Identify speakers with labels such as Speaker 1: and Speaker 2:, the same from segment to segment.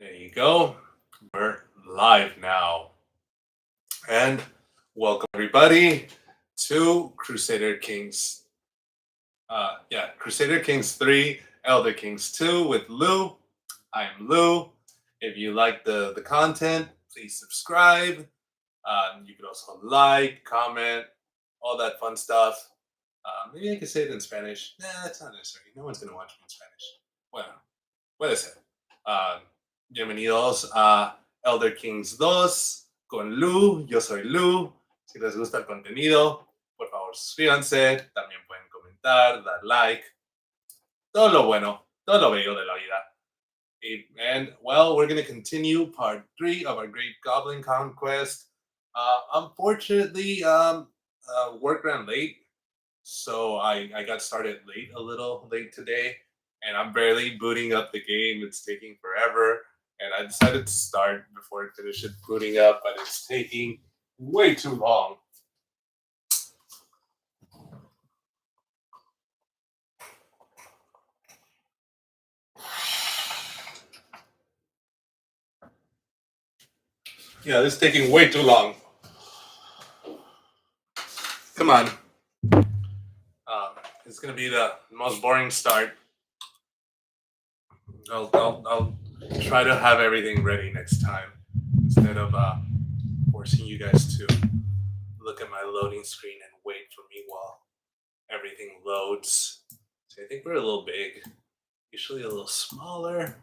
Speaker 1: There you go. We're live now. And welcome everybody to Crusader Kings. Crusader Kings 3, Elder Kings 2 with Lou. I'm Lou. If you like the content, please subscribe. You can also like, comment, all that fun stuff. Maybe I could say it in Spanish. Nah, that's not necessary. No one's going to watch me in Spanish. Bueno, puede ser. Bienvenidos a Elder Kings 2 con Lu. Yo soy Lu. Si les gusta el contenido, por favor suscríbanse. También pueden comentar, dar like. Todo lo bueno, todo lo bello de la vida. And well, we're going to continue part 3 of our Great Goblin Conquest. Unfortunately, work ran late, so I got started a little late today, and I'm barely booting up the game. It's taking forever, and I decided to start before it finishes booting up, but it's taking way too long. Yeah, this is taking way too long. Come on. It's going to be the most boring start. I'll try to have everything ready next time instead of forcing you guys to look at my loading screen and wait for me while everything loads. So I think we're a little big, usually a little smaller.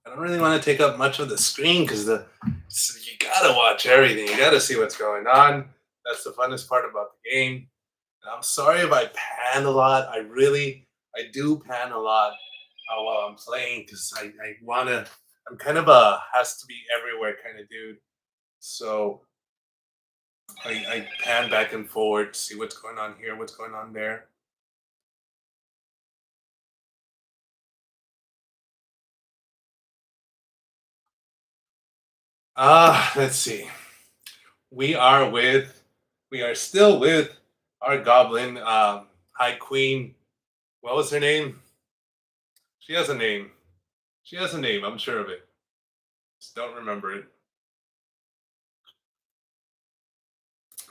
Speaker 1: I don't really want to take up much of the screen because you gotta watch everything. You gotta see what's going on. That's the funnest part about the game. And I'm sorry if I pan a lot. I do pan a lot while I'm playing because I'm kind of a has to be everywhere kind of dude. So I pan back and forward to see what's going on here, what's going on there. Let's see. We are still with our goblin high queen. What was her name? She has a name. I'm sure of it. Just don't remember it.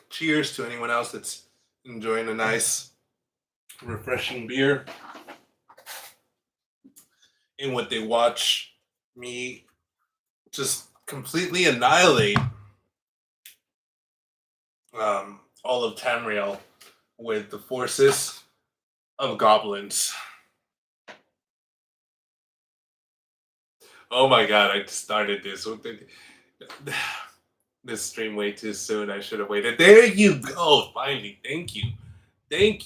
Speaker 1: Cheers to anyone else that's enjoying a nice, refreshing beer. And what they watch me just completely annihilate all of Tamriel with the forces of goblins. Oh my god, I started this stream way too soon. I should have waited. There you go. Finally. Thank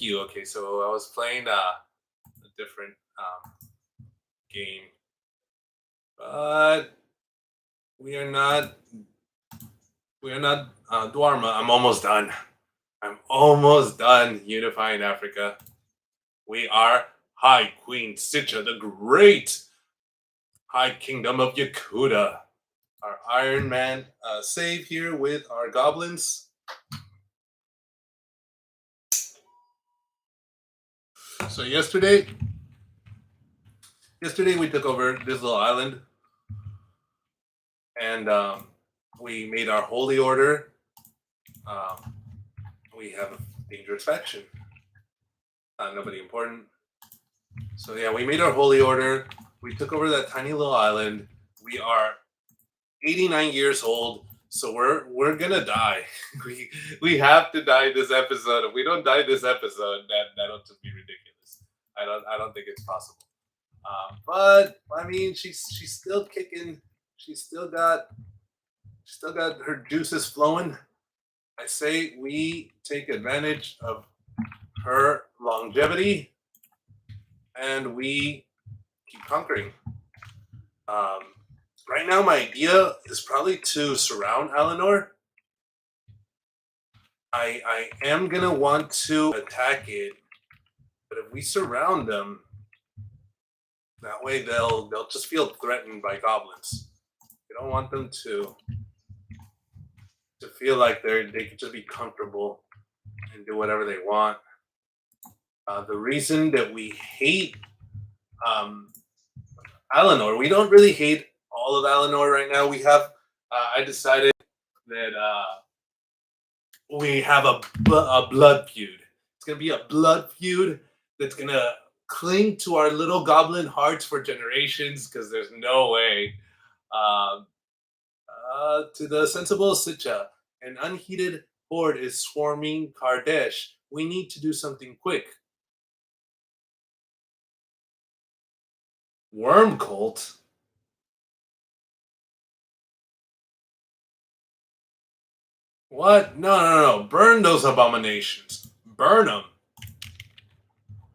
Speaker 1: you. Okay, so I was playing a different game. But we are not Dwarma. I'm almost done unifying Africa. We are High Queen Sitcha the Great, High Kingdom of Yakuta. Our Iron Man save here with our goblins. So yesterday we took over this little island, and we made our holy order. We have a dangerous faction. Nobody important. So yeah, we made our holy order. We took over that tiny little island. We are 89 years old, so we're gonna die. we have to die this episode. If we don't die this episode, that'll just be ridiculous. I don't think it's possible. But I mean, she's still kicking. She's still got her juices flowing. I say we take advantage of her longevity and we keep conquering. Right now, my idea is probably to surround Alinor. I am gonna want to attack it, but if we surround them, that way they'll just feel threatened by goblins. We don't want them to feel like they can just be comfortable and do whatever they want. The reason that we hate Alinor, we don't really hate all of Eleanor right now. We have. I decided that we have a blood feud. It's gonna be a blood feud that's gonna cling to our little goblin hearts for generations. Because there's no way. Um, to the sensible Sitcha, an unheated horde is swarming Kardesh. We need to do something quick. Worm cult? What? No, no, no, no. Burn those abominations. Burn them.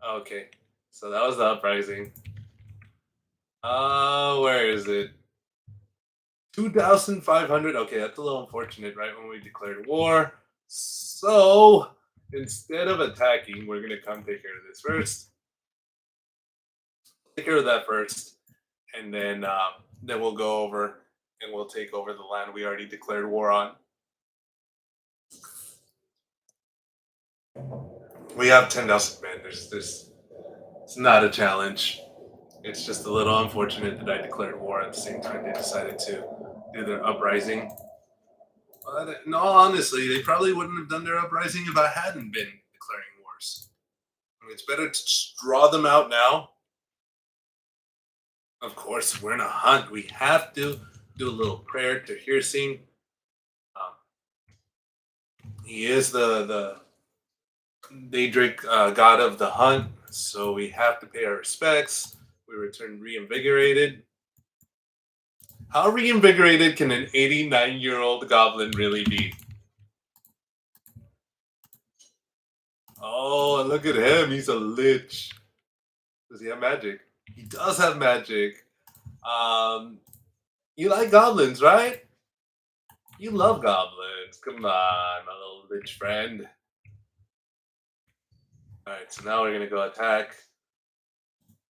Speaker 1: Okay. So that was the uprising. Where is it? 2,500. Okay, that's a little unfortunate, right? When we declared war. So instead of attacking, we're gonna come take care of this first. Take care of that first, and then we'll go over and we'll take over the land we already declared war on. We have 10,000 men. There's it's not a challenge. It's just a little unfortunate that I declared war at the same time they decided to do their uprising. But in all honesty, they probably wouldn't have done their uprising if I hadn't been declaring wars. I mean, it's better to just draw them out now. Of course, we're in a hunt. We have to do a little prayer to Hirsing. Um, he is the Daedric god of the hunt, so we have to pay our respects. We return reinvigorated. How reinvigorated can an 89-year-old goblin really be? Oh, look at him. He's a lich. Does he have magic? He does have magic. Um, you like goblins, right? You love goblins. Come on, my little lich friend. Alright, so now we're going to go attack.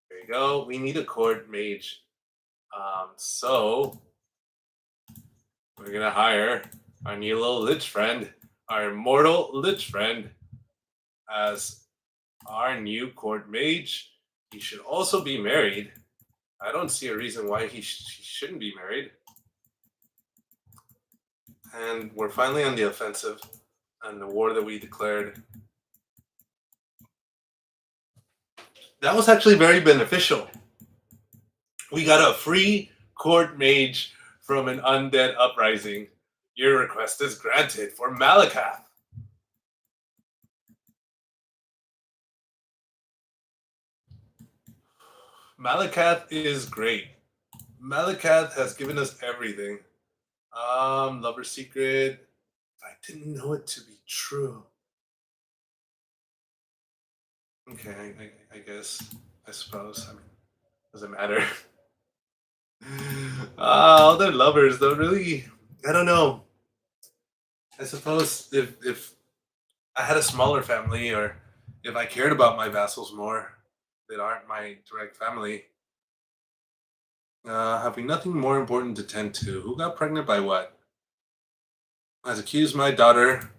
Speaker 1: There you go. We need a court mage. So we're gonna hire our new little lich friend, our immortal lich friend, as our new court mage. He should also be married. I don't see a reason why he shouldn't be married. And we're finally on the offensive on the war that we declared. That was actually very beneficial. We got a free court mage from an undead uprising. Your request is granted for Malakath. Malakath is great. Malakath has given us everything. Lover secret. I didn't know it to be true. Okay, I guess. I suppose. I mean, doesn't matter. All their lovers, though, really. I don't know. I suppose if I had a smaller family, or if I cared about my vassals more that aren't my direct family, having nothing more important to tend to. Who got pregnant by what? Has accused my daughter.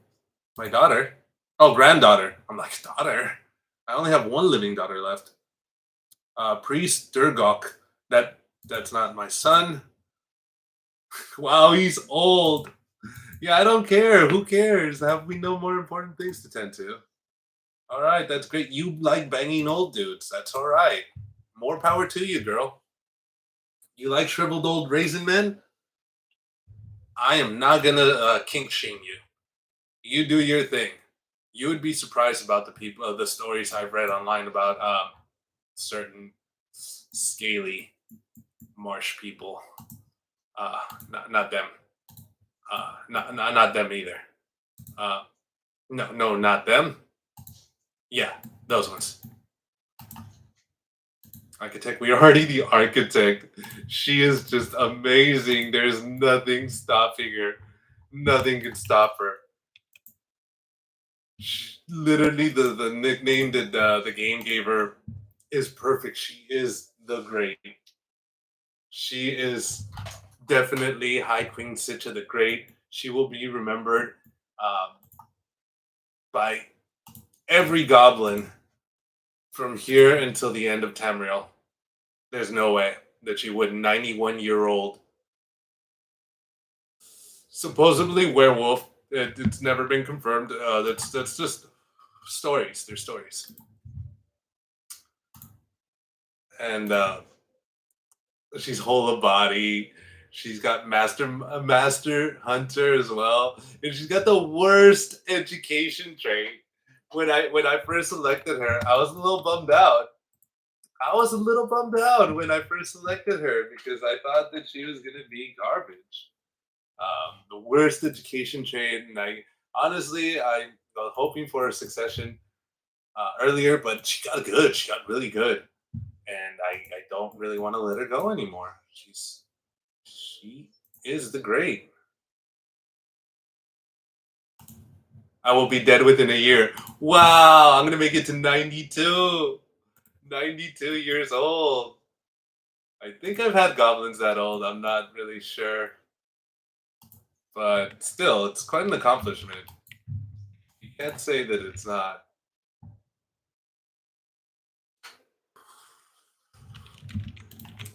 Speaker 1: My daughter? Oh, granddaughter. I'm like, daughter? I only have one living daughter left. Priest Durgok. That's not my son. Wow, he's old. Yeah, I don't care. Who cares? Have we no more important things to tend to? All right, that's great. You like banging old dudes. That's all right. More power to you, girl. You like shriveled old raisin men? I am not gonna kink shame you. You do your thing. You would be surprised about the stories I've read online about certain scaly marsh people. Not them. Not them either. No, not them. Yeah, those ones. Architect, we are already the architect. She is just amazing. There's nothing stopping her. Nothing can stop her. Literally, the nickname that the game gave her is perfect. She is the great. She is definitely High Queen Sitcha the Great. She will be remembered um, by every goblin from here until the end of Tamriel. There's no way that she would. 91-year-old supposedly werewolf. It's never been confirmed. That's just stories. They're stories, and she's whole of body. She's got a master hunter as well, and she's got the worst education trait. When I first selected her, I was a little bummed out. I was a little bummed out when I first selected her because I thought that she was gonna be garbage. The worst education trait, and I was hoping for a succession earlier, but she got good. She got really good, and I don't really want to let her go anymore. She is the great. I will be dead within a year. Wow, I'm gonna make it to 92. 92 years old. I think I've had goblins that old. I'm not really sure, but still, it's quite an accomplishment. You can't say that it's not.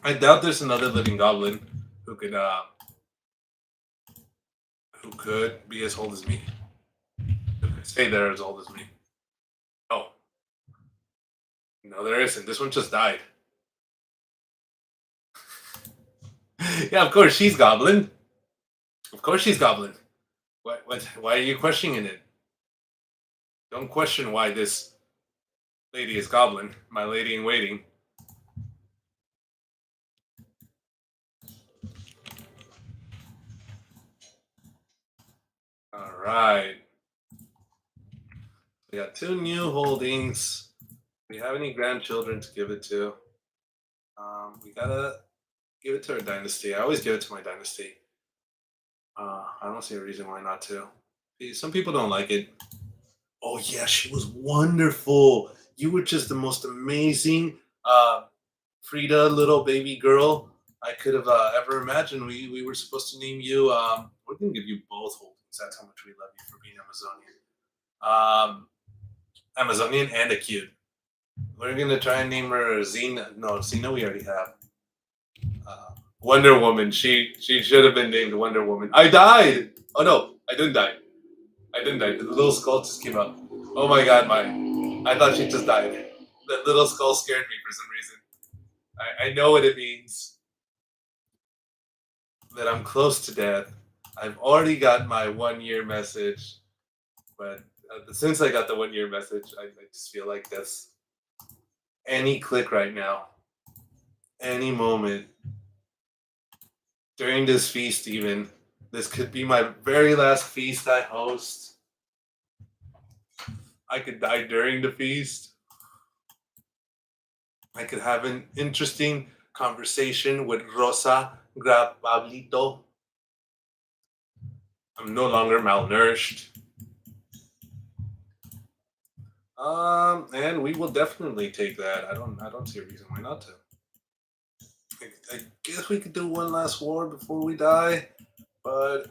Speaker 1: I doubt there's another living goblin who could uh who could be as old as me. Who could stay there as old as me. Oh, no, there isn't. This one just died. Yeah, of course she's goblin. Of course she's goblin. Why are you questioning it? Don't question why this lady is goblin. My lady in waiting. All right. We got two new holdings. Do we have any grandchildren to give it to? We gotta give it to our dynasty. I always give it to my dynasty. I don't see a reason why not to. Some people don't like it. Oh yeah, she was wonderful. You were just the most amazing Frida little baby girl I could have ever imagined. We were supposed to name you. We're gonna give you both holdings. That's how much we love you for being Amazonian. Amazonian and acute. We're gonna try and name her Xena. No, Xena we already have. Uh, Wonder Woman. She should have been named Wonder Woman. I died. Oh no, I didn't die. I didn't die. The little skull just came up. Oh my god, my! I thought she just died. That little skull scared me for some reason. I know what it means. That I'm close to death. I've already got my 1 year message, but since I got the 1 year message, I just feel like that's any click right now, any moment during this feast, even. This could be my very last feast I host. I could die during the feast. I could have an interesting conversation with Rosa Grabablito. I'm no longer malnourished. And we will definitely take that. I don't see a reason why not to. I guess we could do one last war before we die, but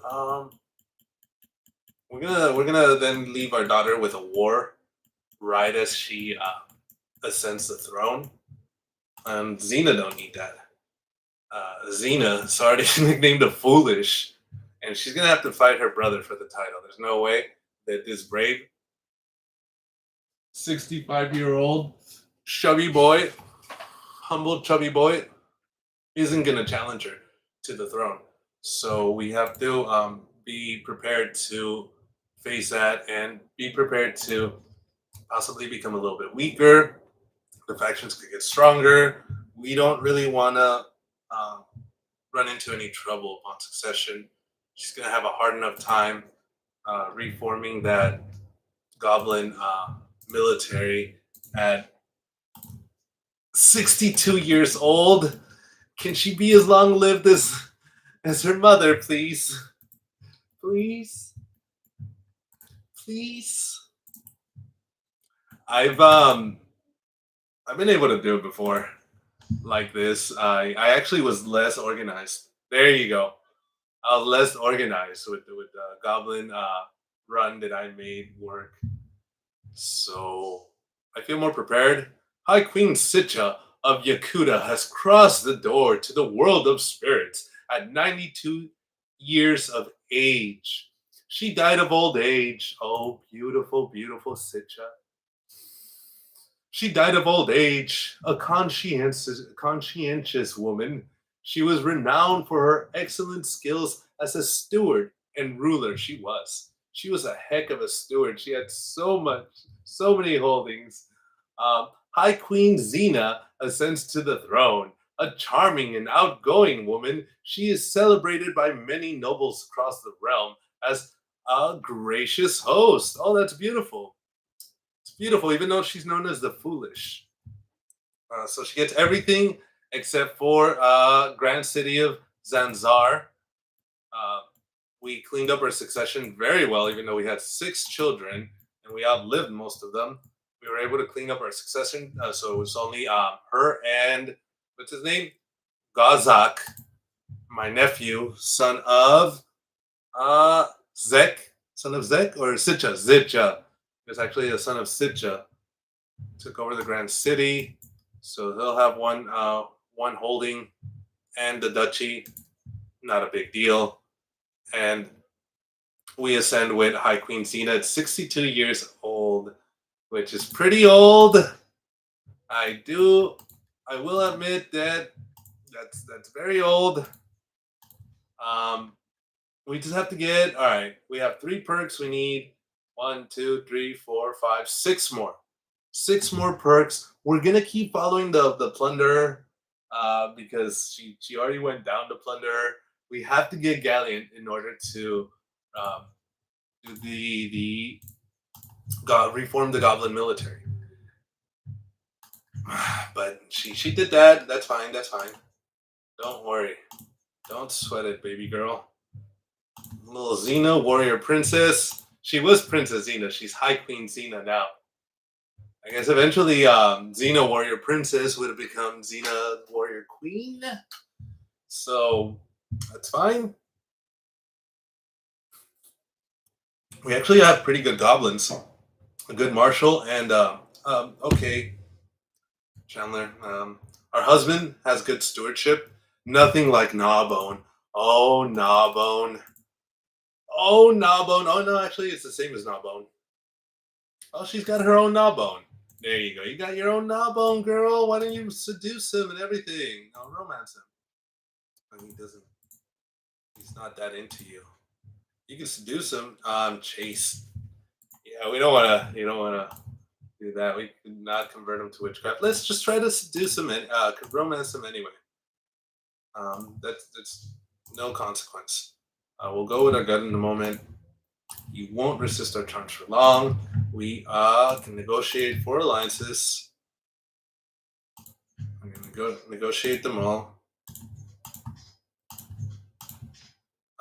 Speaker 1: we're gonna then leave our daughter with a war right as she ascends the throne. Xena don't need that. Xena, sorry to nicknamed the Foolish, and she's gonna have to fight her brother for the title. There's no way that this brave 65-year-old chubby boy, humble chubby boy, isn't gonna challenge her to the throne. So we have to be prepared to face that and be prepared to possibly become a little bit weaker. The factions could get stronger. We don't really want to um, run into any trouble upon succession. She's going to have a hard enough time reforming that goblin military at 62 years old. Can she be as long lived as her mother, please? Please? Please? I've um I've been able to do it before like this. I actually was less organized. There you go. I was less organized with the goblin run that I made work. So I feel more prepared. High Queen Sitcha of Yakuta has crossed the door to the world of spirits at 92 years of age. She died of old age. Oh, beautiful, beautiful Sitcha. She died of old age, a conscientious woman. She was renowned for her excellent skills as a steward and ruler. She was. She was a heck of a steward. She had so much, so many holdings. High Queen Xena ascends to the throne. A charming and outgoing woman, she is celebrated by many nobles across the realm as a gracious host. Oh, that's beautiful. It's beautiful, even though she's known as the foolish. So she gets everything except for Grand City of Zanzar. Uh, we cleaned up our succession very well, even though we had 6 children and we outlived most of them. We were able to clean up our succession, so it was only her and what's his name, Gazak, my nephew, son of uh, Zek, son of Zek or Sitcha. Zitcha. He was actually a son of Sitcha. Took over the Grand City, so he'll have one holding and the duchy. Not a big deal. And we ascend with High Queen Xena at 62 years old, which is pretty old. I will admit that that's very old. Um, we just have to get all right. We have 3 perks. We need one, two, three, four, five, 6 more. 6 more perks. We're gonna keep following the plunder because she already went down to plunder. We have to get Galleon in order to um, do reform the Goblin military. But she did that. That's fine. That's fine. Don't worry. Don't sweat it, baby girl. Little Xena, warrior princess. She was Princess Xena. She's High Queen Xena now. I guess eventually Xena Warrior Princess would have become Xena Warrior Queen. So that's fine. We actually have pretty good goblins. A good marshal and okay, Chandler. Our husband has good stewardship. Nothing like Gnawbone. Oh, Gnawbone. Oh, Gnawbone. Oh, no, actually, it's the same as Gnawbone. Oh, she's got her own Gnawbone. There you go. You got your own Gnawbone, girl. Why don't you seduce him and everything? No, romance him. And he doesn't. He's not that into you. You can seduce him. Chase. Yeah, we don't want to. You don't want to do that. We could not convert him to witchcraft. Let's just try to seduce him and romance him anyway. That's no consequence. We'll go with our gut in a moment. You won't resist our charms for long. We can negotiate 4 alliances. I'm going to go negotiate them all.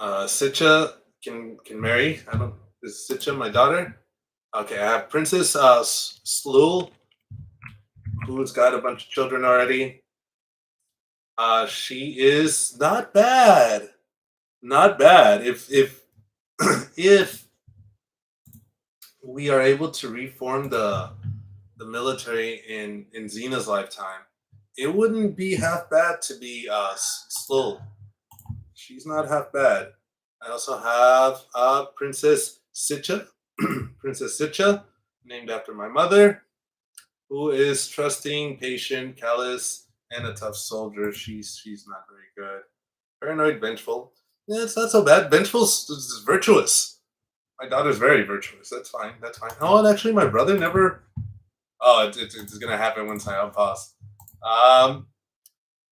Speaker 1: Sitcha can marry. I don't. Is Sitcha my daughter? Okay, I have Princess Slul, who's got a bunch of children already. She is not bad. Not bad. If if we are able to reform the military in Xena's lifetime, it wouldn't be half bad to be Slul. She's not half bad. I also have Princess Sitcha, Princess Sitcha, named after my mother, who is trusting, patient, callous, and a tough soldier. She's not very good. Paranoid, vengeful. Yeah, it's not so bad. Vengeful is virtuous. My daughter's very virtuous. That's fine. That's fine. Oh, and actually, my brother never. Oh, it's gonna happen once I unpause. Um,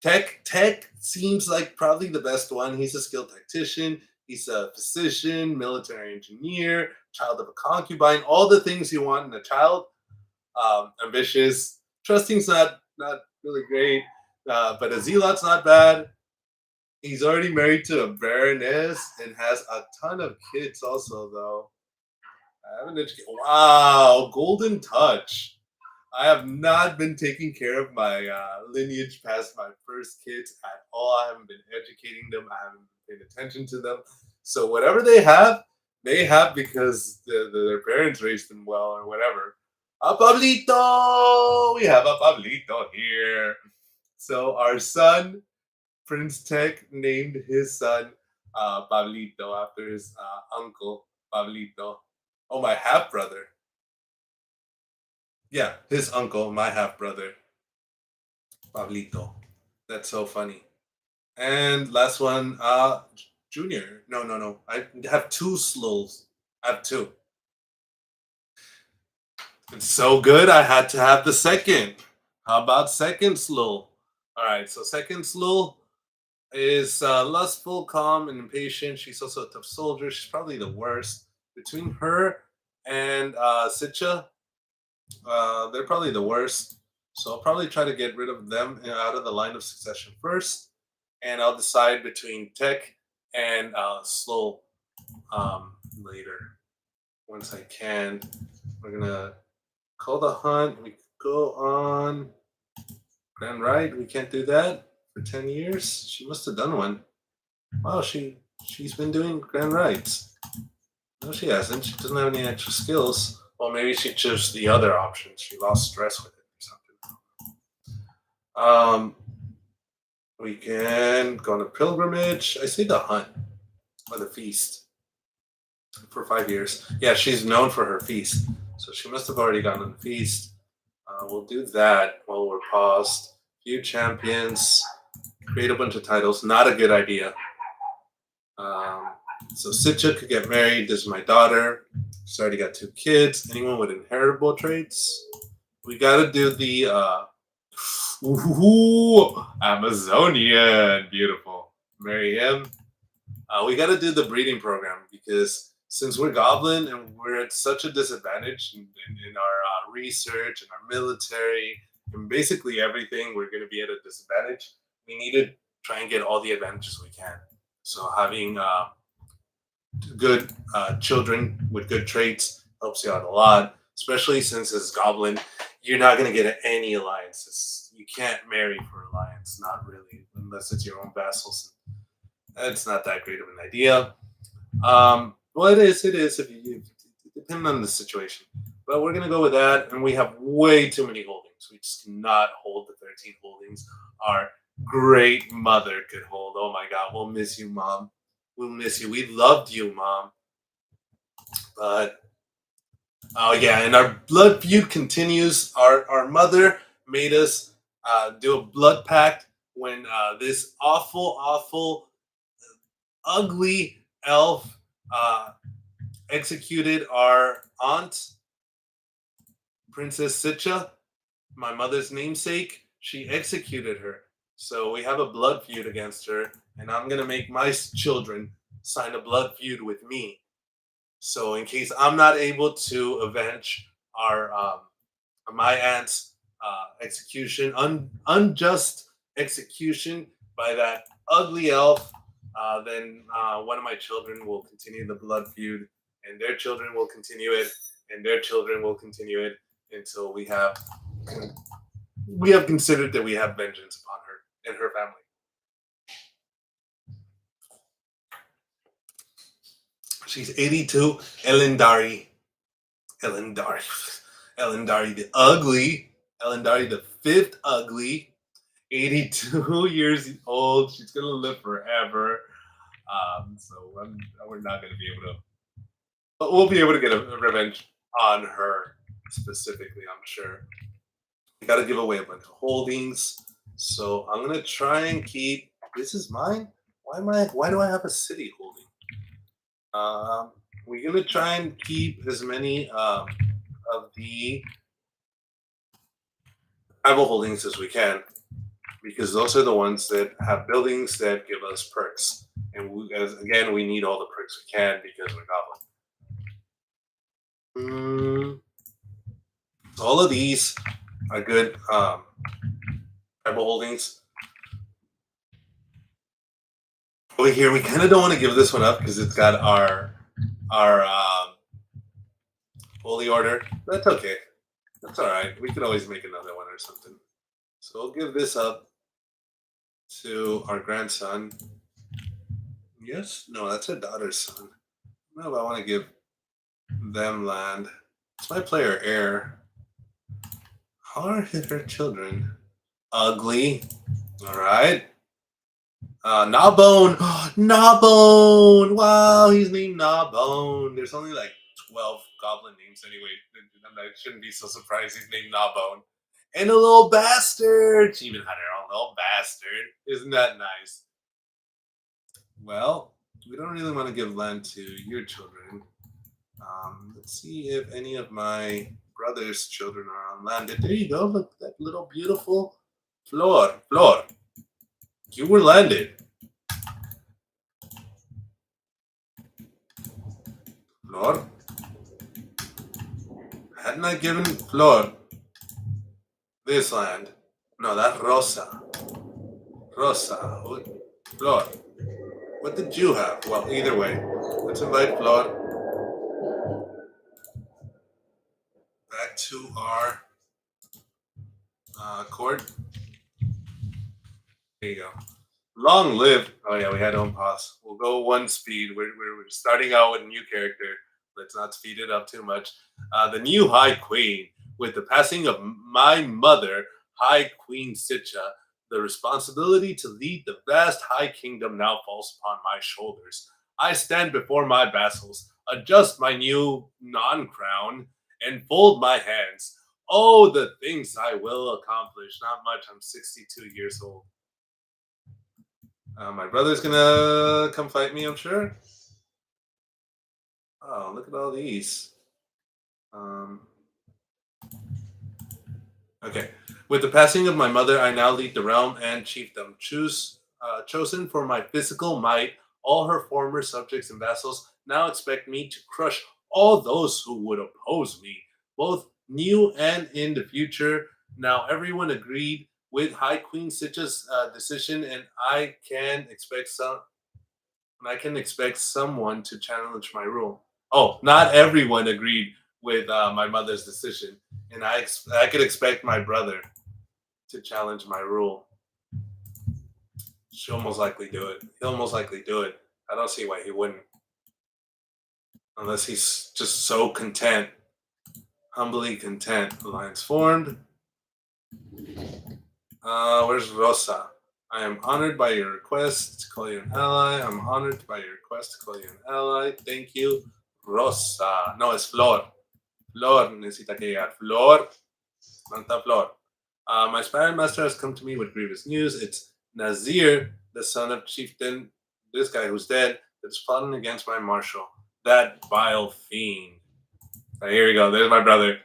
Speaker 1: Tech seems like probably the best one. He's a skilled tactician. He's a physician, military engineer, child of a concubine. All the things you want in a child. Ambitious. Trusting's not really great, but a zealot's not bad. He's already married to a baroness and has a ton of kids. Also, though, I haven't educated. Wow, golden touch. I have not been taking care of my lineage past my first kids at all. I haven't been educating them. I haven't been paying attention to them. So whatever they have because their parents raised them well or whatever. A Pablito! We have a Pablito here. So our son, Prince Tech, named his son Pablito, after his uncle, Pablito. Oh, my half brother. Yeah, his uncle, my half brother, Pablito. That's so funny. And last one, Junior. No, no, no. I have two Slowls. I have two. It's so good, I had to have the second. How about second Slow? All right, so second Slow is lustful, calm, and impatient. She's also a tough soldier. She's probably the worst. Between her and Sitcha, they're probably the worst. So I'll probably try to get rid of them out of the line of succession first, and I'll decide between Tech and Slow later once I can. We're gonna call the hunt. We go on Grand Ride. We can't do that for 10 years. She must have done one. Wow, she's been doing Grand Rides. No, she hasn't. She doesn't have any extra skills. Well, maybe she chose the other option. She lost stress with it or something. We can go on a pilgrimage. I say the hunt or the feast for 5 years. Yeah, she's known for her feast, so she must have already gone on the feast. We'll do that while we're paused. Few champions, create a bunch of titles. Not a good idea. So Sitcha could get married. This is my daughter. She's already got 2 kids. Anyone with inheritable traits? We got to do the Amazonian. Beautiful. Marry him. We got to do the breeding program because since we're goblin and we're at such a disadvantage in our research and our military and basically everything, we're going to be at a disadvantage. We need to try and get all the advantages we can. So having good children with good traits helps you out a lot, especially since as goblin, you're not going to get any alliances. You can't marry for alliance, not really, unless it's your own vassals. It's not that great of an idea. Well, it is if you depending on the situation. But we're gonna go with that, and we have way too many holdings. We just cannot hold the 13 holdings. Our great mother could hold. Oh my God, we'll miss you, Mom. We'll miss you. We loved you, Mom. But oh yeah, and our blood feud continues. Our mother made us do a blood pact when this awful, ugly elf executed our aunt, Princess Sitcha, my mother's namesake. She executed her. So we have a blood feud against her, and I'm gonna make my children sign a blood feud with me. So in case I'm not able to avenge our my aunt's execution, unjust execution by that ugly elf, then one of my children will continue the blood feud, and their children will continue it, and their children will continue it until we have considered that we have vengeance upon her and her family. She's 82, Elendari. Elendari. Elendari the ugly. Elendari the fifth ugly. 82 years old. She's gonna live forever. So we're not gonna be able to. But we'll be able to get a revenge on her specifically. I'm sure. We got to give away a bunch of holdings. So I'm gonna try and keep. This is mine. Why do I have a city holding? We're gonna try and keep as many of the tribal holdings as we can, because those are the ones that have buildings that give us perks. And again, we need all the perks we can because we're goblin. All of these are good tribal holdings. Over here, we kind of don't want to give this one up because it's got our holy order. That's okay. That's all right. We could always make another one or something. So we'll give this up to our grandson. Yes? No, that's our daughter's son. I don't know if I want to give them land. It's my player heir. How are her children? Ugly. All right. Gnawbone. Gnawbone! Wow, he's named Gnawbone. There's only like 12 goblin names anyway. That shouldn't be so surprised he's named Gnawbone. And a little bastard! She even had her own little bastard. Isn't that nice? Well, we don't really want to give land to your children. Let's see if any of my brother's children are on land. There you go. Look, that little beautiful Flor. Flor, you were landed. Flor, hadn't I given Flor this land? No, that's Rosa. Rosa. Flor. What did you have? Well, either way, let's invite Flor back to our court. There you go. Long live. Oh, yeah, we had on pause. We'll go one speed. We're starting out with a new character. Let's not speed it up too much. The new High Queen. With the passing of my mother, High Queen Sitcha, the responsibility to lead the vast High Kingdom now falls upon my shoulders. I stand before my vassals, adjust my new non crown, and fold my hands. Oh, the things I will accomplish. Not much. I'm 62 years old. My brother's gonna come fight me, I'm sure. Oh, look at all these. Um, okay. With the passing of my mother, I now lead the realm and chiefdom. Chosen for my physical might, all her former subjects and vassals now expect me to crush all those who would oppose me, both new and in the future. Now everyone agreed with High Queen Sitcha's decision, and I can expect someone to challenge my rule. Oh, not everyone agreed with my mother's decision, and I could expect my brother to challenge my rule. She'll most likely do it. He'll most likely do it. I don't see why he wouldn't, unless he's just so content, humbly content. Alliance formed. Where's Rosa? I am honored by your request to call you an ally. I'm honored by your request to call you an ally. Thank you, Rosa. No, it's Flor. Flor necesita que llegar. Flor. Manta Flor. My spy master has come to me with grievous news. It's Nazir, the son of chieftain, this guy who's dead, that's plotting against my marshal. That vile fiend. Here we go. There's my brother.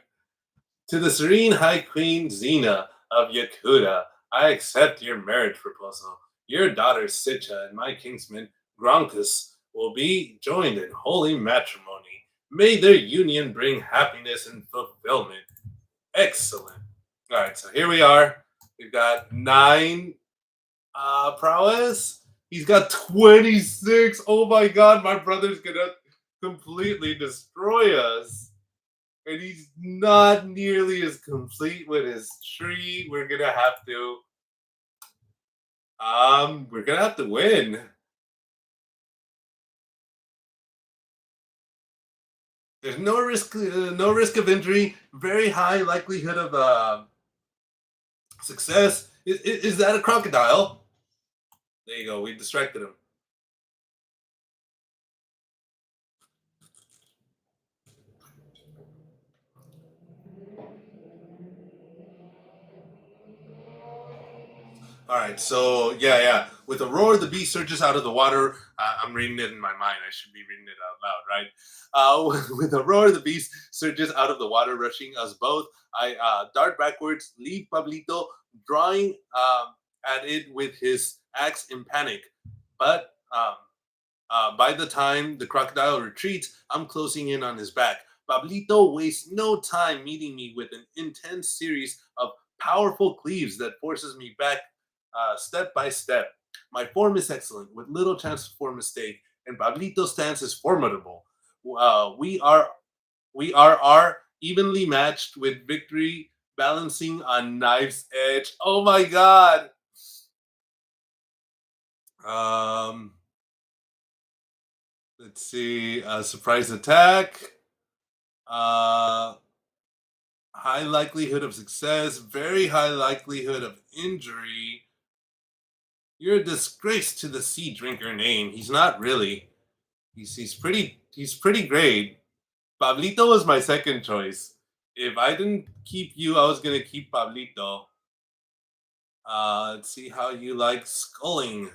Speaker 1: To the serene High Queen Xena of Yakuta, I accept your marriage proposal. Your daughter Sitcha and my kinsman Gronkus will be joined in holy matrimony. May their union bring happiness and fulfillment. Excellent. All right, so here we are. We've got 9 prowess. He's got 26. Oh my god, my brother's gonna completely destroy us. And he's not nearly as complete with his tree. We're gonna have to win. There's no risk of injury. Very high likelihood of success. Is that a crocodile? There you go. We distracted him. All right, so yeah. With a roar, the beast surges out of the water. I'm reading it in my mind. I should be reading it out loud, right? With a roar, the beast surges out of the water, rushing us both. I dart backwards, leave Pablito, drawing at it with his axe in panic. But by the time the crocodile retreats, I'm closing in on his back. Pablito wastes no time meeting me with an intense series of powerful cleaves that forces me back step by step. My form is excellent, with little chance for mistake, and Pablito's stance is formidable. Uh, we are we are evenly matched with victory balancing on knife's edge. Oh my god! Um, let's see. Surprise attack. Uh, high likelihood of success. Very high likelihood of injury. You're a disgrace to the sea drinker name. He's not really. He's pretty great. Pablito was my second choice. If I didn't keep you, I was gonna keep Pablito. Let's see how you like sculling.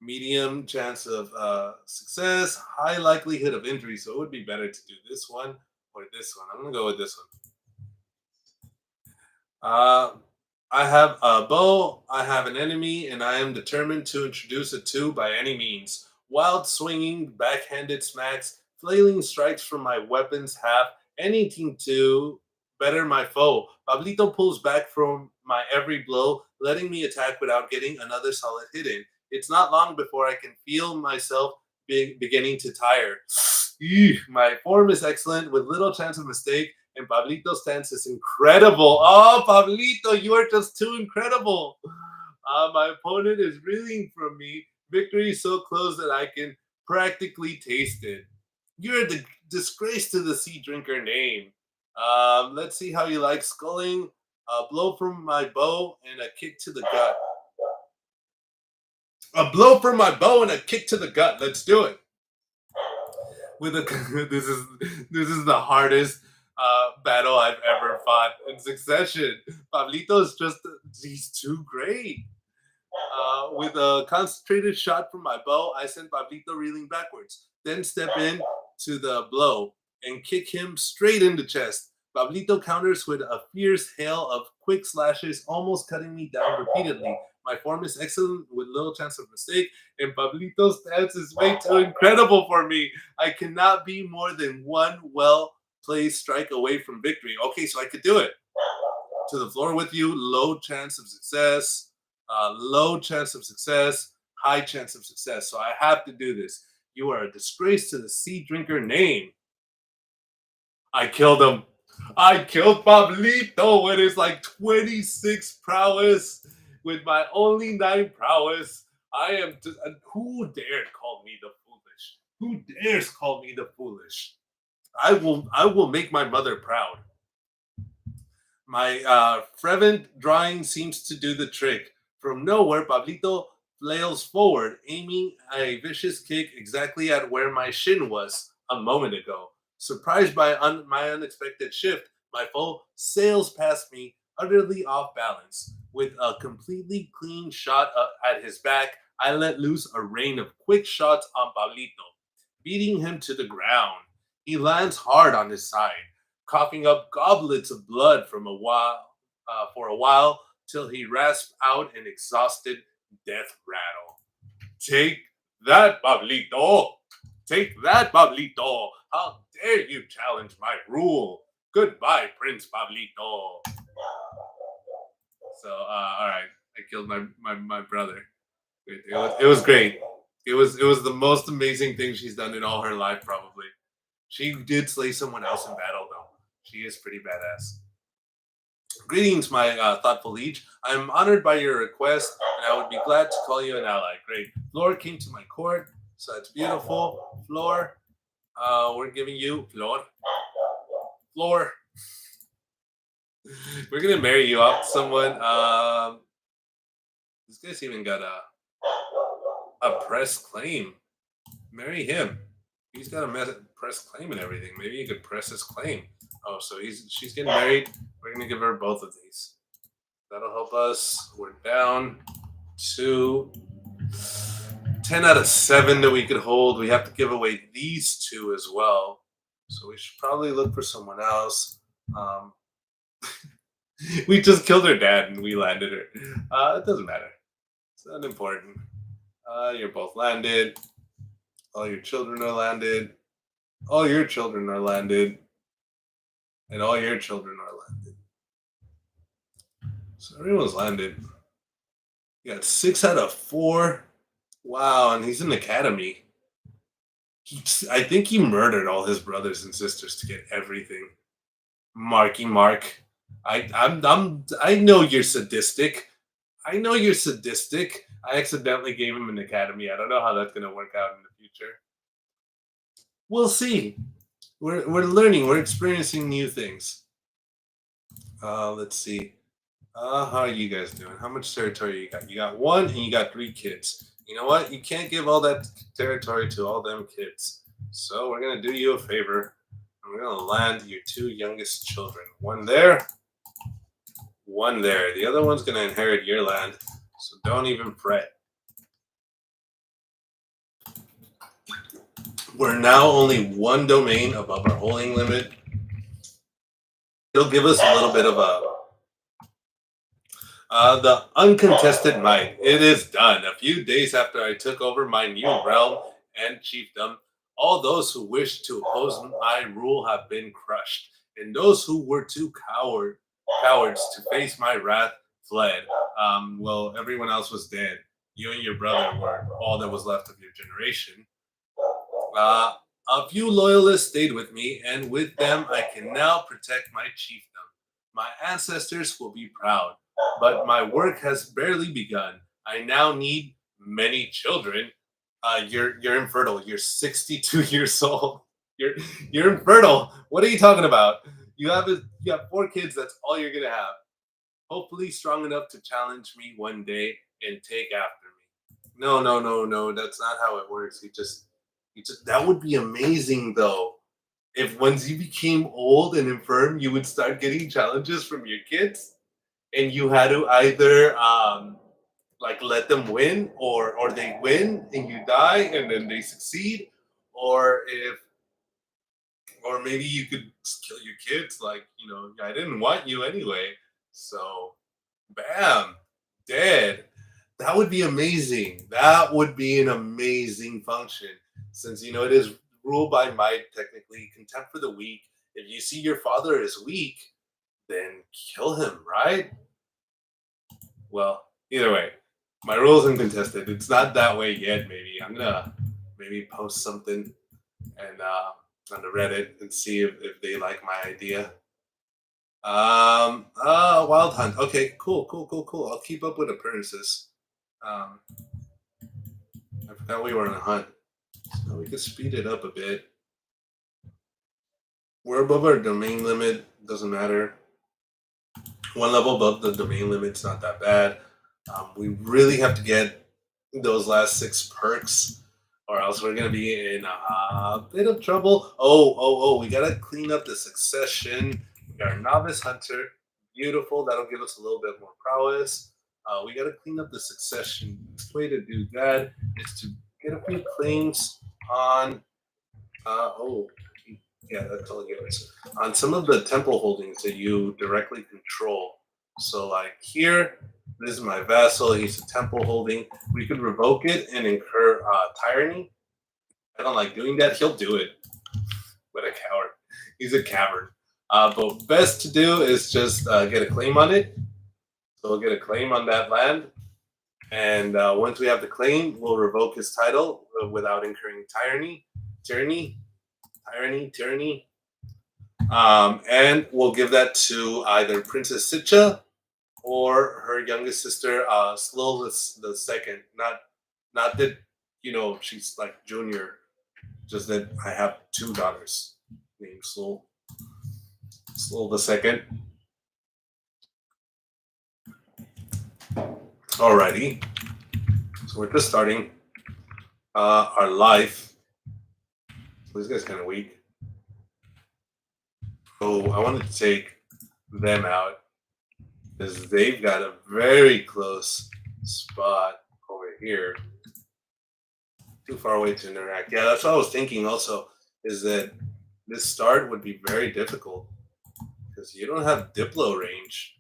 Speaker 1: Medium chance of success, high likelihood of injury. So it would be better to do this one or this one. I'm gonna go with this one. Uh, I have a bow, I have an enemy, and I am determined to introduce a two by any means. Wild swinging, backhanded smacks, flailing strikes from my weapons have anything to better my foe. Pablito pulls back from my every blow, letting me attack without getting another solid hit in. It's not long before I can feel myself beginning to tire. Eesh, my form is excellent with little chance of mistake and Pablito's stance is incredible. Oh, Pablito, you are just too incredible. My opponent is reeling from me. Victory is so close that I can practically taste it. You're a disgrace to the sea drinker name. Let's see how you like sculling. A blow from my bow and a kick to the gut. A blow from my bow and a kick to the gut. Let's do it. With a this is the hardest battle I've ever fought in succession. Pablito's he's too great. With a concentrated shot from my bow, I send Pablito reeling backwards, then step in to the blow and kick him straight in the chest. Pablito counters with a fierce hail of quick slashes, almost cutting me down repeatedly. My form is excellent with little chance of mistake, and Pablito's stance is way too incredible for me. I cannot be more than one well placed strike away from victory. Okay, so I could do it. To the floor with you, low chance of success, low chance of success, high chance of success. So I have to do this. You are a disgrace to the sea drinker name. I killed him. I killed Pablito with his like 26 prowess, with my only 9 prowess. I am. Who dared call me the foolish? Who dares call me the foolish? I will. I will make my mother proud. My fervent drawing seems to do the trick. From nowhere, Pablito flails forward, aiming a vicious kick exactly at where my shin was a moment ago. Surprised by my unexpected shift, my foe sails past me, utterly off balance. With a completely clean shot at his back, I let loose a rain of quick shots on Pablito, beating him to the ground. He lands hard on his side, coughing up goblets of blood for a while till he rasped out an exhausted death rattle. Take that, Pablito! Take that, Pablito! How dare you challenge my rule? Goodbye, Prince Pablito. So, all right, I killed my brother. It was great. It was the most amazing thing she's done in all her life, probably. She did slay someone else in battle, though. She is pretty badass. Greetings, my thoughtful liege. I am honored by your request, and I would be glad to call you an ally. Great. Flor came to my court, so that's beautiful. Flor, we're giving you Flor. Flor. We're gonna marry you off to someone. This guy's even got a press claim. Marry him. He's got a press claim and everything. Maybe you could press his claim. Oh, so she's getting married. We're gonna give her both of these. That'll help us. We're down to 10 out of 7 that we could hold. We have to give away these two as well. So we should probably look for someone else. We just killed her dad and we landed her. It doesn't matter. It's not important. You're both landed. All your children are landed. All your children are landed. And all your children are landed. So everyone's landed. You got 6 out of 4. Wow, and he's in the academy. I think he murdered all his brothers and sisters to get everything. Marky Mark. I know you're sadistic. I know you're sadistic. I accidentally gave him an academy. I don't know how that's gonna work out in the future. We'll see. We're learning. We're experiencing new things. Let's see. How are you guys doing? How much territory you got? You got one and you got three kids. You know what? You can't give all that territory to all them kids. So we're gonna do you a favor. And we're gonna land your two youngest children. One there, one there. The other one's gonna inherit your land. So don't even fret. We're now only one domain above our holding limit. It'll give us a little bit of the uncontested might. It is done. A few days after I took over my new realm and chiefdom, all those who wished to oppose my rule have been crushed, and those who were too cowards to face my wrath fled. Well, everyone else was dead. You and your brother were all that was left of your generation. Uh, a few loyalists stayed with me, and with them I can now protect my chiefdom. My ancestors will be proud, but my work has barely begun. I now need many children. You're infertile. You're 62 years old. You're you're infertile. What are you talking about? You have four kids. That's all you're gonna have. Hopefully, strong enough to challenge me one day and take after me. No, no, no, no. That's not how it works. You just that would be amazing though. If once you became old and infirm, you would start getting challenges from your kids, and you had to either like let them win, or they win and you die and then they succeed, or if or maybe you could just kill your kids. Like, I didn't want you anyway, so bam, dead. That would be amazing. That would be an amazing function, since it is ruled by might, technically contempt for the weak. If you see your father is weak, then kill him, right? Well, either way, my rule is uncontested. It's not that way yet. Maybe I'm gonna maybe post something and on the Reddit and see if they like my idea. Wild hunt. Okay, cool, cool, cool, cool. I'll keep up with appearances. Um, I forgot we were on a hunt, so we could speed it up a bit. We're above our domain limit. Doesn't matter. One level above the domain limit's not that bad. We really have to get those last six perks, or else we're gonna be in a bit of trouble. Oh! We gotta clean up the succession. We got our novice hunter, beautiful. That'll give us a little bit more prowess. We gotta clean up the succession. The best way to do that is to get a few claims on. Oh, yeah, that's all yours. On some of the temple holdings that you directly control. So, like here, this is my vassal. He's a temple holding. We could revoke it and incur tyranny. I don't like doing that. He'll do it. What a coward. He's a coward. But best to do is just get a claim on it. So we'll get a claim on that land. And once we have the claim, we'll revoke his title without incurring tyranny. And we'll give that to either Princess Sitcha or her youngest sister, Slil the second. Not that she's like junior, just that I have two daughters named Slil the second. Alrighty, so we're just starting our life. This guy's kind of weak. Oh, I wanted to take them out because they've got a very close spot over here. Too far away to interact. Yeah, that's what I was thinking also, is that this start would be very difficult because you don't have Diplo range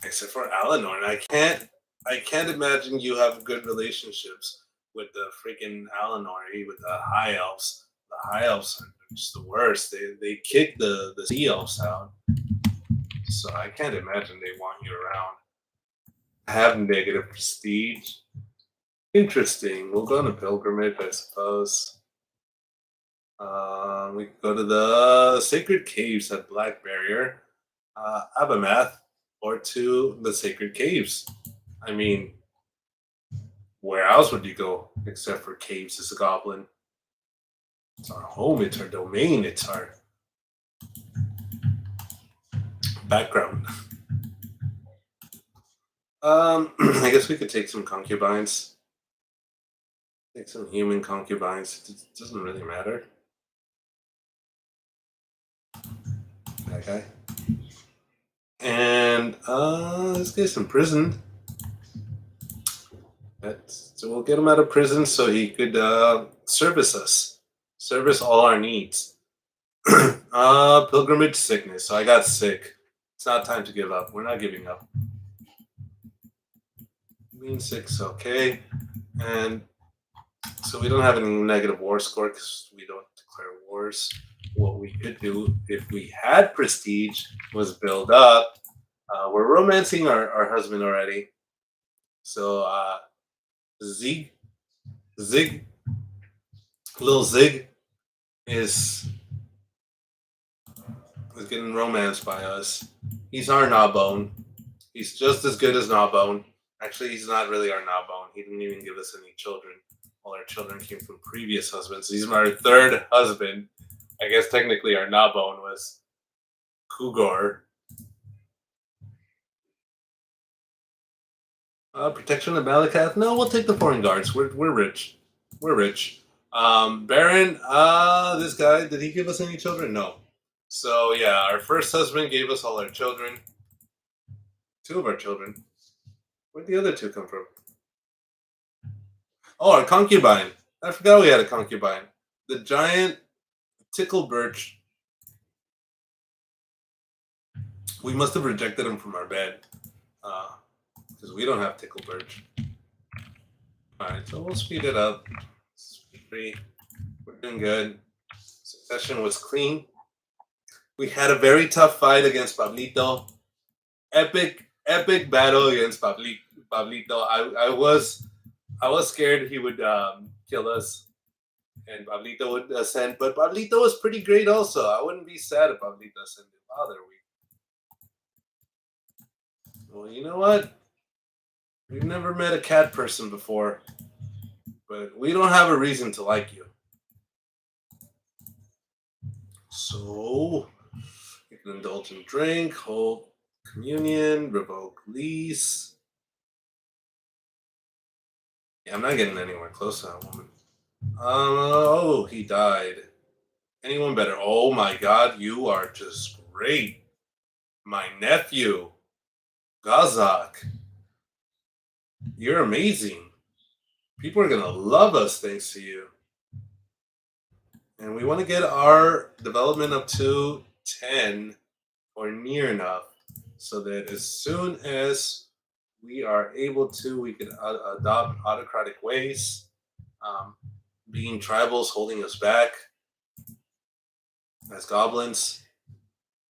Speaker 1: except for Alinor. And I can't imagine you have good relationships with the freaking Alinor, with the high elves. The high elves are just the worst. They kick the sea elves out. So I can't imagine they want you around. Have negative prestige. Interesting. We'll go on a pilgrimage, I suppose. We could go to the Sacred Caves at Black Barrier, Abimath, or to the Sacred Caves. I mean, where else would you go except for caves as a goblin? It's our home, it's our domain, it's our background. I guess we could take some concubines. Take some human concubines. It doesn't really matter. That guy. And this guy's in prison. So we'll get him out of prison so he could service us, service all our needs. Pilgrimage sickness. So I got sick. It's not time to give up. We're not giving up. Being sick's okay. And so we don't have any negative war score because we don't declare wars. What we could do if we had prestige was build up. We're romancing our husband already. So Zig, Zig, little Zig is getting romanced by us. He's our gnawbone. He's just as good as gnawbone. Actually, he's not really our gnawbone. He didn't even give us any children. All our children came from previous husbands. He's my third husband. I guess technically our gnawbone was Cougar. Protection of Malakath? No, we'll take the foreign guards. We're rich. We're rich. Baron, this guy, did he give us any children? No. So yeah, our first husband gave us all our children. Two of our children. Where'd the other two come from? Oh, our concubine. I forgot we had a concubine. The giant tickle birch. We must have rejected him from our bed. Because we don't have tickle birch. Alright, so we'll speed it up. Speed 3. We're doing good. Succession was clean. We had a very tough fight against Pablito. Epic battle against Pablito. I was scared he would kill us and Pablito would ascend, but Pablito was pretty great also. I wouldn't be sad if Pablito ascended. Father, well, you know what? We've never met a cat person before, but we don't have a reason to like you. So, you can indulge in drink, hold communion, revoke lease. Yeah, I'm not getting anywhere close to that woman. Oh, he died. Anyone better? Oh my god, you are just great. My nephew, Gazak. You're amazing. People are going to love us thanks to you. And we want to get our development up to 10 or near enough so that as soon as we are able to, we can adopt autocratic ways. Being tribals holding us back as goblins.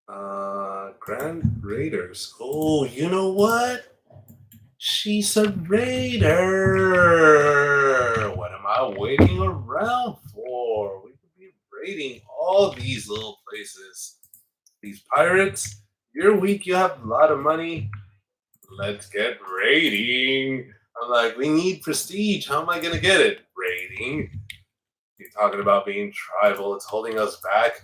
Speaker 1: Grand Raiders. Oh, you know what? She's a raider. What am I waiting around for? We could be raiding all these little places. These pirates, you're weak, you have a lot of money. Let's get raiding. I'm like, we need prestige. How am I going to get it? Raiding. You're talking about being tribal. It's holding us back.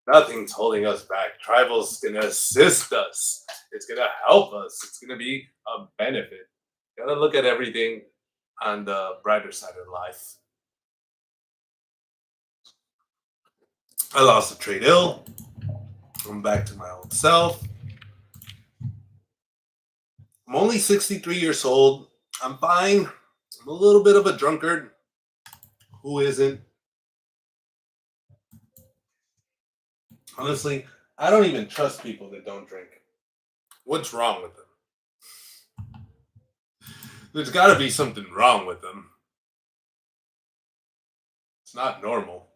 Speaker 1: Nothing's holding us back. Tribal's going to assist us. It's going to help us. It's going to be a benefit. Got to look at everything on the brighter side of life. I lost the trade ill. I'm back to my old self. I'm only 63 years old. I'm fine. I'm a little bit of a drunkard. Who isn't? Honestly, I don't even trust people that don't drink. What's wrong with them? There's got to be something wrong with them. It's not normal.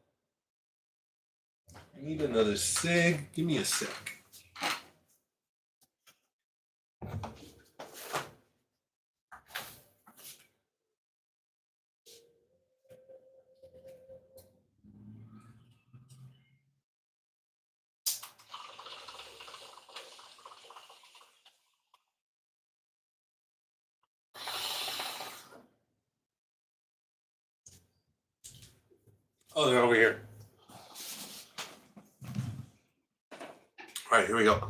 Speaker 1: I need another cig. Give me a cig. Oh, they're over here. All right, here we go.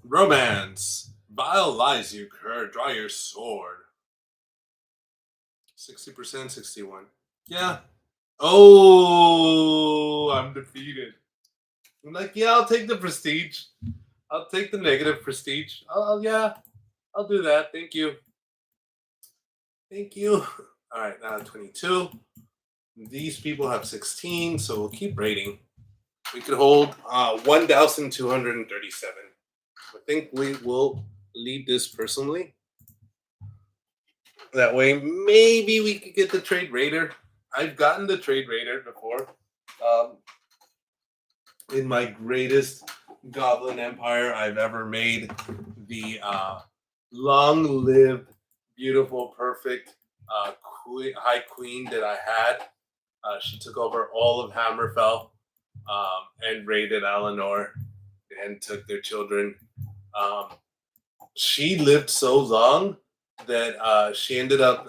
Speaker 1: Romance. Vile lies you cur. Draw your sword. 60%, 61. Yeah. Oh, I'm defeated. I'm like, yeah, I'll take the prestige. I'll take the negative prestige. Yeah, I'll do that. Thank you. Thank you. All right, now 22. These people have 16, so we'll keep rating. We could hold 1,237. I think we will leave this personally. That way, maybe we could get the trade raider. I've gotten the trade raider before. Um, in my greatest goblin empire I've ever made, the long-lived, beautiful, perfect high queen that I had. She took over all of Hammerfell and raided Eleanor and took their children. Um, she lived so long that she ended up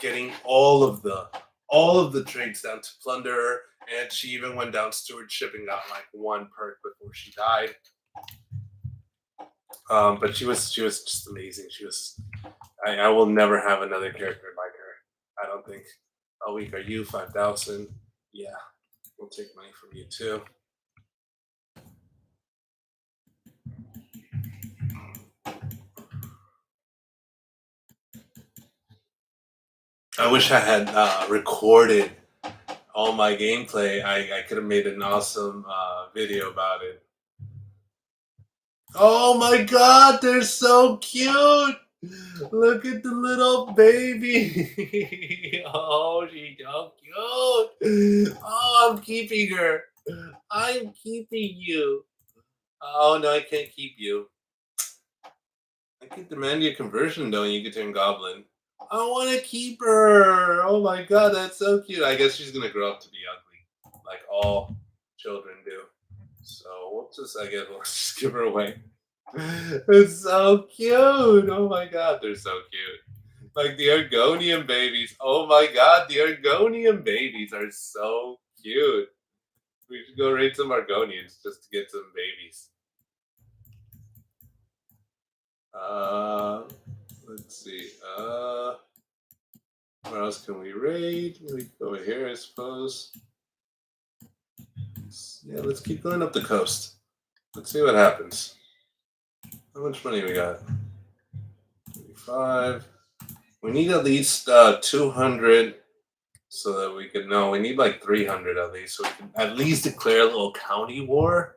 Speaker 1: getting all of the trades down to plunder, and she even went down stewardship and got like one perk before she died. But she was just amazing. I will never have another character like her. I don't think. How weak are you? 5,000. Yeah, we'll take money from you too. I wish I had recorded all my gameplay. I could have made an awesome video about it. Oh my god, they're so cute! Look at the little baby. Oh, she's so cute. Oh, I'm keeping her. I'm keeping you. Oh no, I can't keep you. I can demand your conversion though, and you can turn goblin. I want to keep her. Oh my god, that's so cute. I guess she's gonna grow up to be ugly, like all children do. So I guess we'll just give her away. It's so cute. Oh my god, they're so cute. Like the Argonian babies. Oh my god, the Argonian babies are so cute. We should go raid some Argonians just to get some babies. Let's see. Where else can we raid? We can go over here, I suppose. Yeah, let's keep going up the coast. Let's see what happens. How much money we got? 35. We need at least 200 so that we can. No, we need like 300 at least, so we can at least declare a little county war.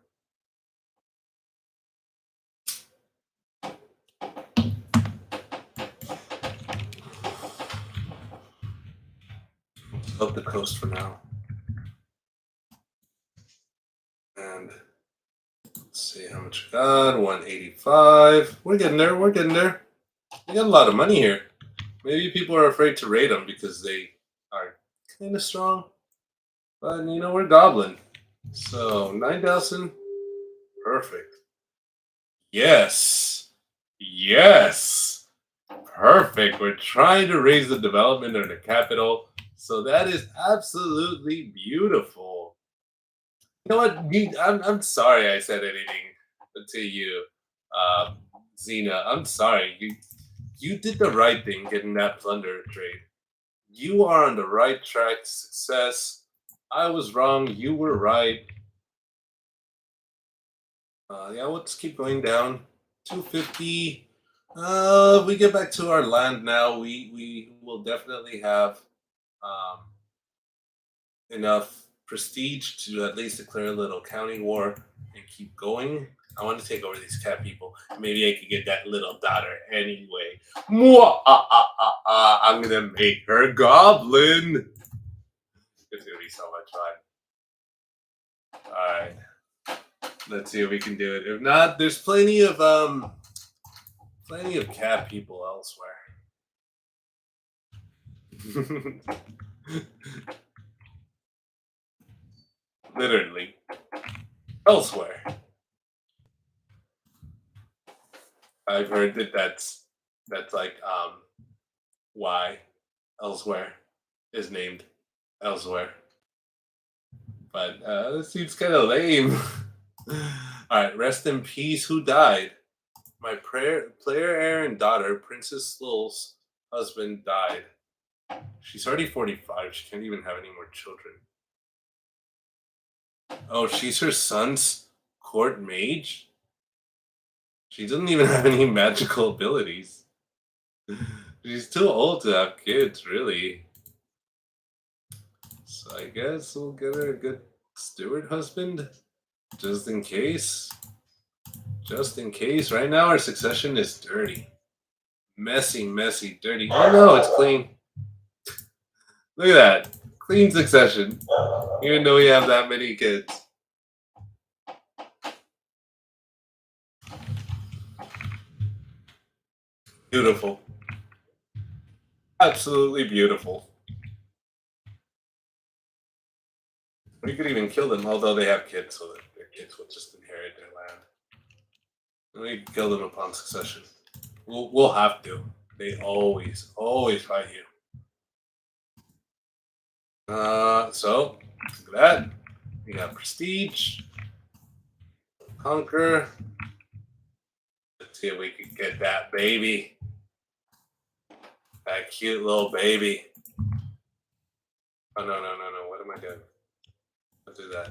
Speaker 1: Up the coast for now. And let's see how much we got. 185. We're getting there. We're getting there. We got a lot of money here. Maybe people are afraid to raid them because they are kind of strong. But we're goblin. So 9,000. Perfect. Yes. Yes. Perfect. We're trying to raise the development of the capital. So that is absolutely beautiful. You know what? I'm sorry I said anything to you, Xena. I'm sorry. You did the right thing getting that plunder trade. You are on the right track to success. I was wrong. You were right. Yeah, let's keep going down. 250. We get back to our land now. We will definitely have enough prestige to at least declare a little county war and keep going. I want to take over these cat people. Maybe I could get that little daughter anyway. I'm gonna make her goblin. It's gonna be so much fun. All right, let's see if we can do it. If not, there's plenty of cat people elsewhere. Literally elsewhere. I've heard that's like why elsewhere is named elsewhere. But this seems kind of lame. All right, rest in peace. Who died? My player heir and daughter, Princess Lil's husband, died. She's already 45. She can't even have any more children. Oh, she's her son's court mage? She doesn't even have any magical abilities. She's too old to have kids, really. So I guess we'll get her a good steward husband. Just in case. Just in case. Right now our succession is dirty. Messy, messy, dirty. Oh no, it's clean. Look at that. Clean succession. Even though we have that many kids. Beautiful. Absolutely beautiful. We could even kill them, although they have kids, so that their kids will just inherit their land. And we can kill them upon succession. We'll have to. They always fight you. So look at that. We got prestige, conquer. Let's see if we can get that baby, that cute little baby. Oh no! What am I doing? Don't do that.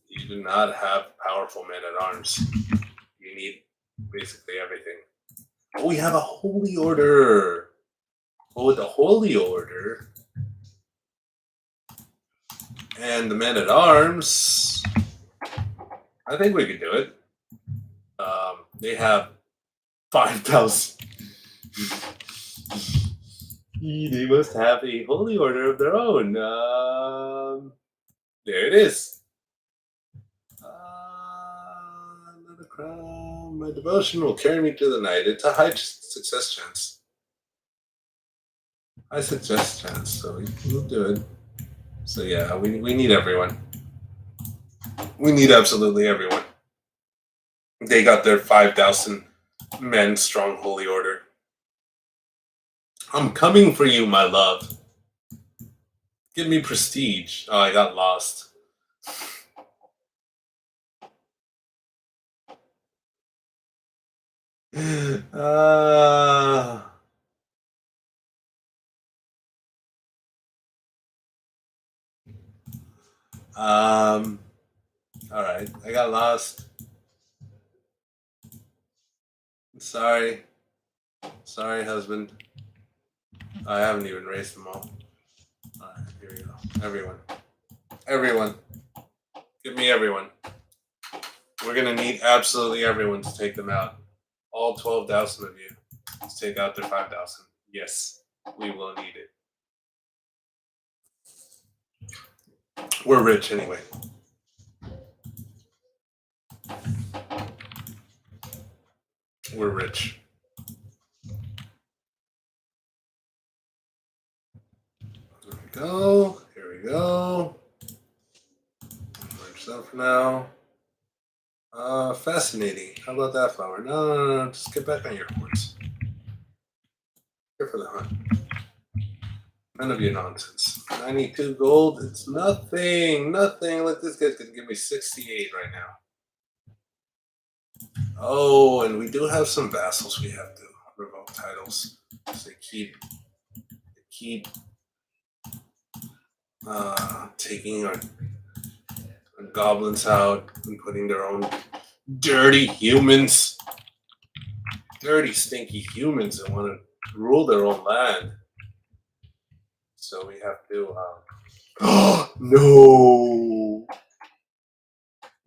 Speaker 1: You do not have powerful men at arms. You need basically everything. Oh, we have a holy order. Well, with the holy order and the men at arms, I think we could do it. They have 5,000. They must have a holy order of their own. There it is. Another crown. My devotion will carry me through the night. It's a high success chance. High success chance, so we'll do it. So yeah, we need everyone. We need absolutely everyone. They got their 5,000 men strong holy order. I'm coming for you, my love. Give me prestige. Oh, I got lost. All right, I got lost. Sorry, husband. I haven't even raised them all. All right, here we go. Everyone, give me everyone. We're gonna need absolutely everyone to take them out. All 12,000 of you to take out their 5,000. Yes, we will need it. We're rich anyway. We're rich. Here we go. Here we go. Merge that for now. Fascinating. How about that flower? No. Just get back on your horse. Here for the hunt. None of your nonsense. 92 gold. It's nothing. Nothing. Look, this guy's gonna give me 68 right now. Oh, and we do have some vassals we have to revoke titles. So they keep taking our goblins out and putting their own dirty humans, dirty, stinky humans that want to rule their own land. So we have to. No!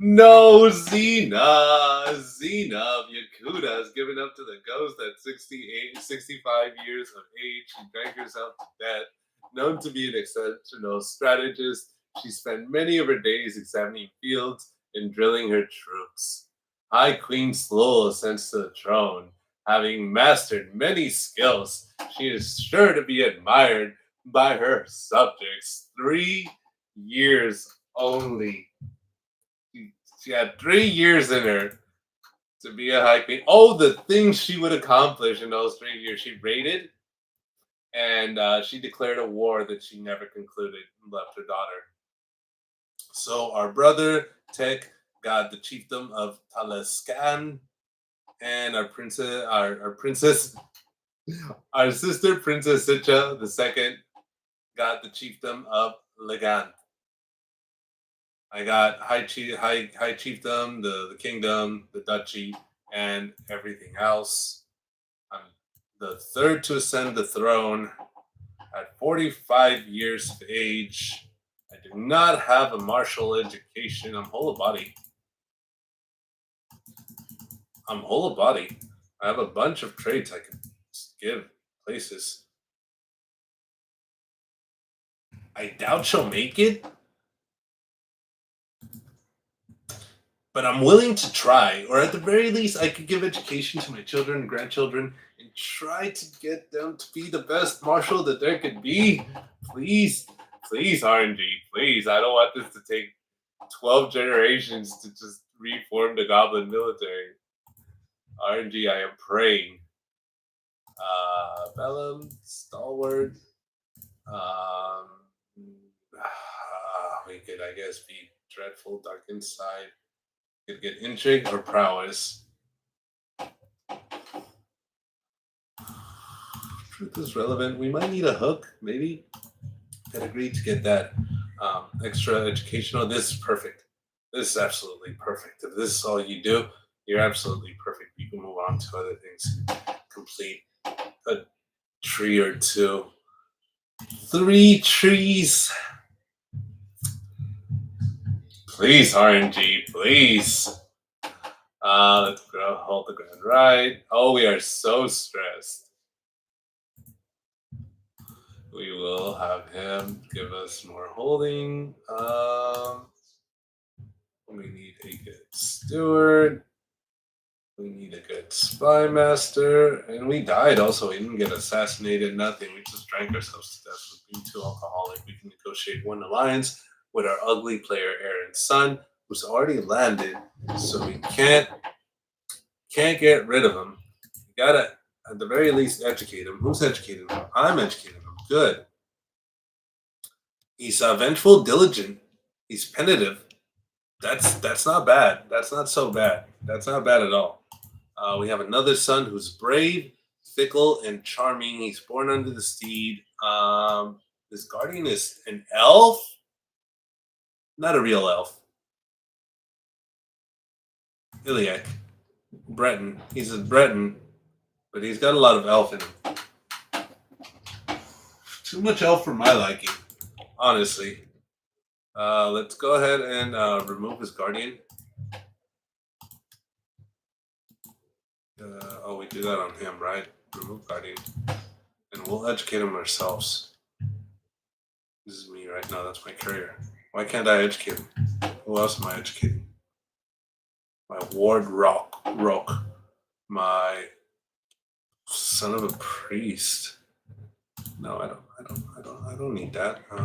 Speaker 1: No, Xena! Xena of Yakuta has given up to the ghost at 65 years of age. She drank herself to death. Known to be an exceptional strategist, she spent many of her days examining fields and drilling her troops. High Queen Slow ascends to the throne. Having mastered many skills, she is sure to be admired by her subjects. 3 years only. She had 3 years in her to be a high queen. Oh, the things she would accomplish in those 3 years. She raided and she declared a war that she never concluded and left her daughter. So our brother Tech got the chiefdom of Talascan and our sister Princess Sitcha II got the chiefdom of Legan. I got high chiefdom, the kingdom, the duchy, and everything else. I'm the third to ascend the throne at 45 years of age. I do not have a martial education. I'm whole of body. I have a bunch of traits I can give places. I doubt she'll make it, but I'm willing to try. Or at the very least, I could give education to my children and grandchildren and try to get them to be the best marshal that there could be. Please, please, RNG, please. I don't want this to take 12 generations to just reform the goblin military. RNG, I am praying. Vellum, Stalwart. We could, I guess, be dreadful, dark inside. Could get intrigue or prowess. Truth is relevant. We might need a hook, maybe. I'd agree to get that extra educational. This is perfect. This is absolutely perfect. If this is all you do, you're absolutely perfect. You can move on to other things. Complete a tree or two. 3 trees. Please, RNG, please. Let's go hold the ground right. Oh, we are so stressed. We will have him give us more holding. We need a good steward. We need a good spy master. And we died also. We didn't get assassinated, nothing. We just drank ourselves to death with being too alcoholic. We can negotiate one alliance with our ugly player Aaron's son, who's already landed, so we can't get rid of him. We gotta, at the very least, educate him. Who's educating him? I'm educating him. Good. He's vengeful, diligent. He's penitent. That's not bad. That's not so bad. That's not bad at all. We have another son who's brave, fickle, and charming. He's born under the steed. His guardian is an elf. Not a real elf. Iliac. Breton. He's a Breton, but he's got a lot of elf in him. Too much elf for my liking, honestly. Let's go ahead and remove his guardian. We do that on him, right? Remove guardian. And we'll educate him ourselves. This is me right now. That's my career. Why can't I educate him? Who else am I educating? My ward rock. My son of a priest. No, I don't need that. How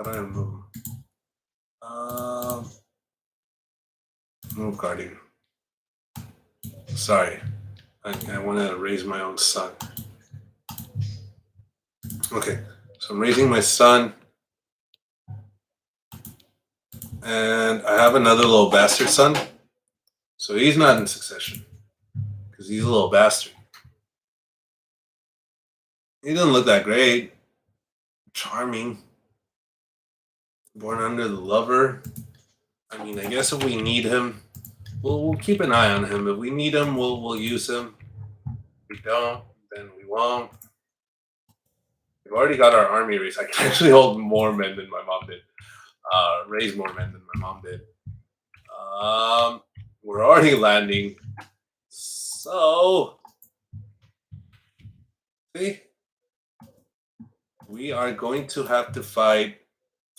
Speaker 1: do I remove him? Move guardian. Sorry. I want to raise my own son. Okay, so I'm raising my son. And I have another little bastard son. So he's not in succession. Because he's a little bastard. He doesn't look that great. Charming. Born under the lover. I mean, I guess if we need him, we'll keep an eye on him. If we need him, we'll use him. If we don't, then we won't. We've already got our army raised. I can actually hold more men than my mom did. Raise more men than my mom did. We're already landing. So, see, we are going to have to fight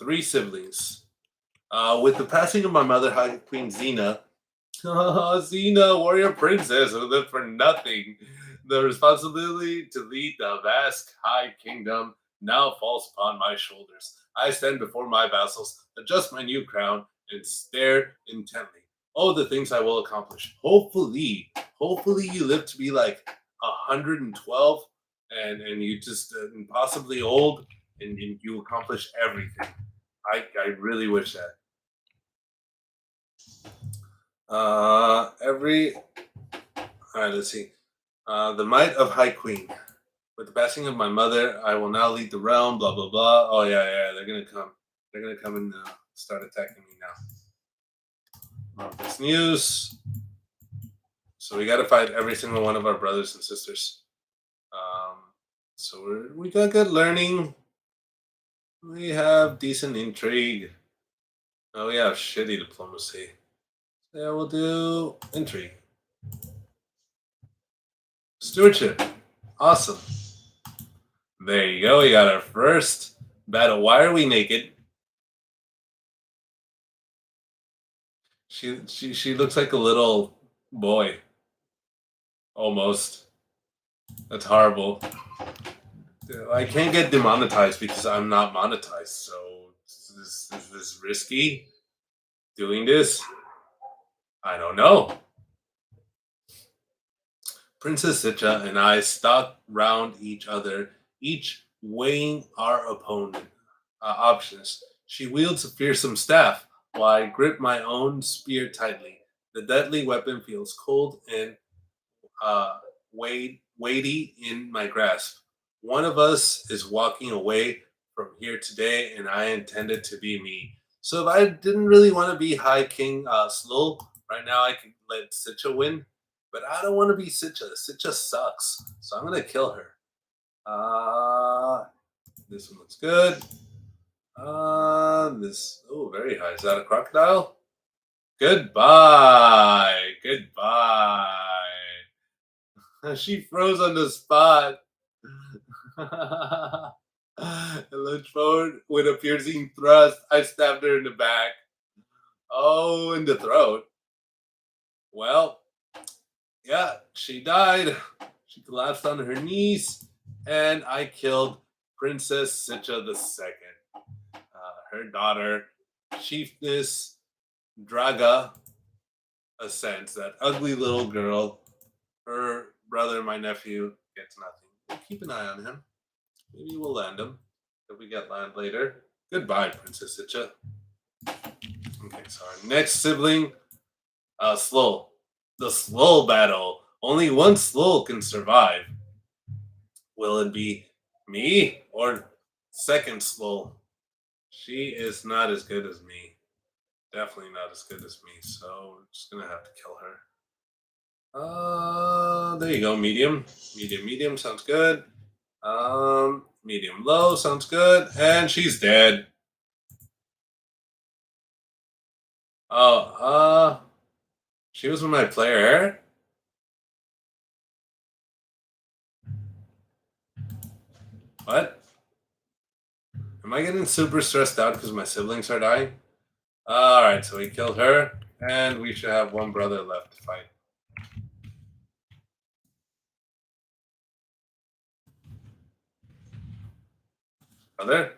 Speaker 1: 3 siblings. With the passing of my mother, High Queen Xena, Xena, warrior princess who lived for nothing, the responsibility to lead the vast high kingdom now falls upon my shoulders. I stand before my vassals, adjust my new crown, and stare intently. Oh, the things I will accomplish. Hopefully you live to be like 112 and you just impossibly old and you accomplish everything. I really wish that. All right, let's see. The might of High Queen. With the passing of my mother, I will now lead the realm. Blah blah blah. Oh yeah, yeah. They're gonna come. They're gonna come and start attacking me now. This news. So we got to fight every single one of our brothers and sisters. Um, so we got good learning. We have decent intrigue. Oh, we have shitty diplomacy. Yeah, we'll do intrigue. Stewardship. Awesome. There you go. We got our first battle. Why are we naked? She looks like a little boy. Almost. That's horrible. I can't get demonetized because I'm not monetized. So is this risky? Doing this? I don't know. Princess Sitcha and I stalk round each other, each weighing our opponent options. She wields a fearsome staff, while I grip my own spear tightly. The deadly weapon feels cold and weighty in my grasp. One of us is walking away from here today, and I intended to be me. So if I didn't really want to be High King Slull, right now I could let Sitcha win. But I don't want to be Sitcha. Sitcha sucks. So I'm going to kill her. This one looks good. Oh, very high. Is that a crocodile? Goodbye. Goodbye. She froze on the spot. I lunged forward with a piercing thrust. I stabbed her in the back. Oh, in the throat. Well, yeah, she died. She collapsed on her knees, and I killed Princess Sitcha II. Her daughter, Chiefess Draga, ascends. That ugly little girl. Her brother, my nephew, gets nothing. We'll keep an eye on him. Maybe we'll land him if we get land later. Goodbye, Princess Sitcha. Okay, so our next sibling, Slull. The Slull battle. Only one Slull can survive. Will it be me or second Slull? She is not as good as me. Definitely not as good as me. So I'm just gonna have to kill her. There you go. Medium, medium sounds good. Medium low sounds good, and she's dead. Oh, she was with my player. What? Am I getting super stressed out because my siblings are dying? All right, so we killed her, and we should have one brother left to fight. Brother?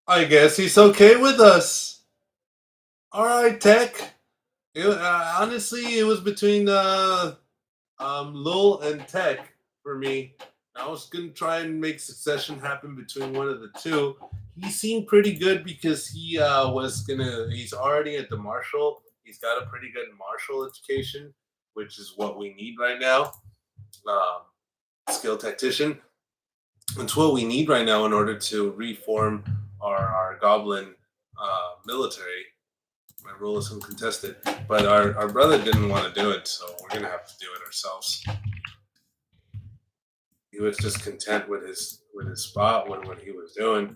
Speaker 1: I guess he's okay with us. All right, Tech. Honestly, it was between Lul and Tech for me. I was gonna try and make succession happen between one of the two. He seemed pretty good because he he's already at the martial. He's got a pretty good martial education, which is what we need right now. Um, Skill tactician. It's what we need right now in order to reform our goblin military. My rule is uncontested, but our brother didn't want to do it, so we're gonna have to do it ourselves. He was just content with his spot when what he was doing.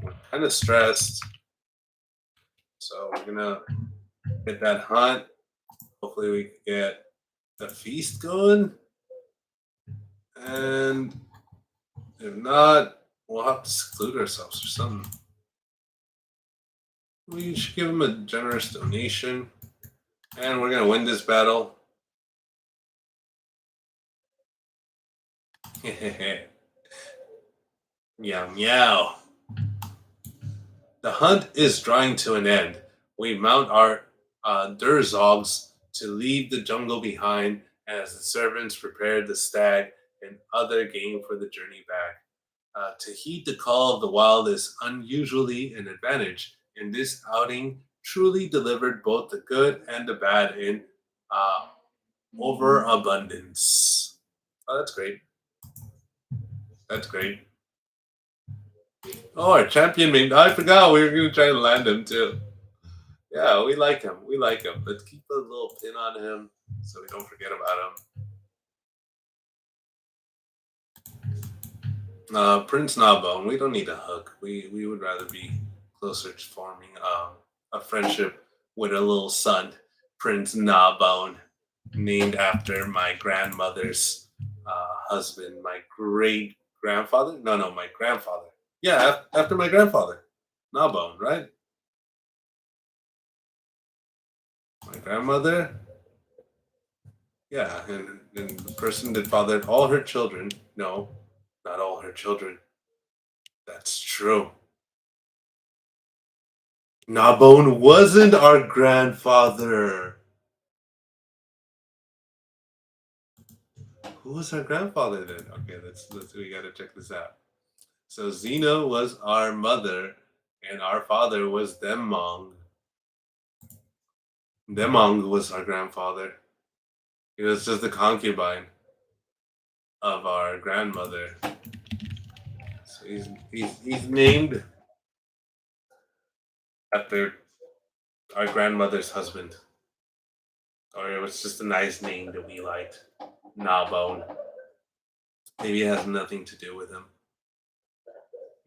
Speaker 1: We're kind of stressed, so we're gonna get that hunt. Hopefully, we can get the feast going, and if not, we'll have to seclude ourselves or something. We should give him a generous donation, and we're gonna win this battle. Meow meow. The hunt is drawing to an end. We mount our Durzogs to leave the jungle behind as the servants prepare the stag and other game for the journey back. To heed the call of the wild is unusually an advantage, and this outing truly delivered both the good and the bad in uh, overabundance. Oh, that's great. That's great. Oh, our champion main. I forgot we were going to try to land him too. Yeah, we like him. We like him. Let's keep a little pin on him so we don't forget about him. Prince Narbonne. We don't need a hook. We would rather be closer to forming a friendship with a little son, Prince Narbonne, named after my grandmother's husband, my great grandfather. No, my grandfather. Yeah, after my grandfather, Narbonne, right? My grandmother. Yeah, and the person that fathered all her children. No, not all her children. That's true. Narbonne wasn't our grandfather. Who was our grandfather then? Okay, let's we gotta check this out. So Xena was our mother, and our father was Demong. Demong was our grandfather. He was just the concubine of our grandmother. So he's named after our grandmother's husband. Or it was just a nice name that we liked. Gnawbone. Maybe it has nothing to do with him.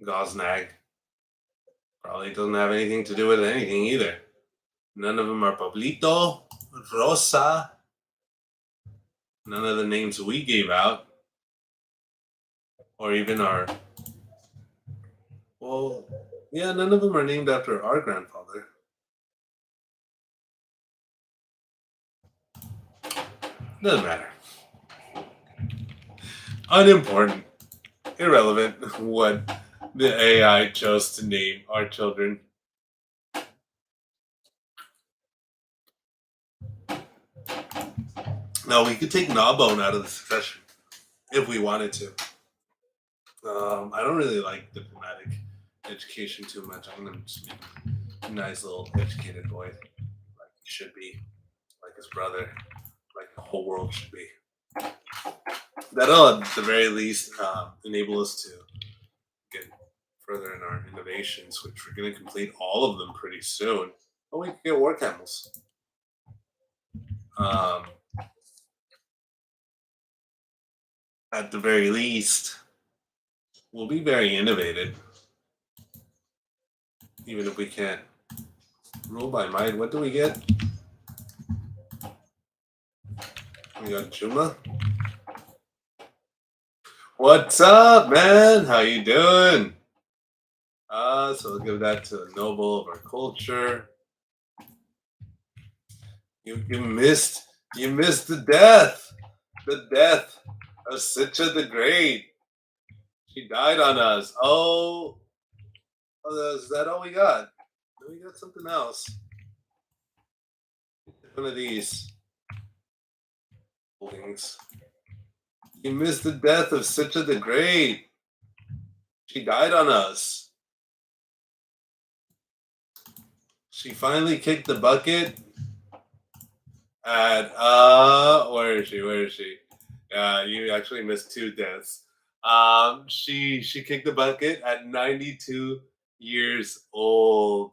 Speaker 1: Gosnag. Probably doesn't have anything to do with anything either. None of them are Pablito, Rosa. None of the names we gave out. Or even our. Well, yeah, none of them are named after our grandfather. Doesn't matter. Unimportant. Irrelevant what the AI chose to name our children. Now, we could take Gnawbone out of the succession if we wanted to. I don't really like diplomatic education too much. I'm going to just make a nice little educated boy, like he should be, like his brother, like the whole world should be. That'll, at the very least, enable us to get further in our innovations, which we're going to complete all of them pretty soon. Oh, we can get war camels. Um, at the very least, we'll be very innovative, even if we can't rule by might. What do we get? We got Juma. What's up, man? How you doing? So we'll give that to the noble of our culture. You missed the death of Sitcha the Great. She died on us. Is that all we got? No, we got something else. One of these things. You missed the death of Sitcha the Great. She died on us. She finally kicked the bucket at where is she? Where is she? You actually missed two deaths. She kicked the bucket at 92 years old.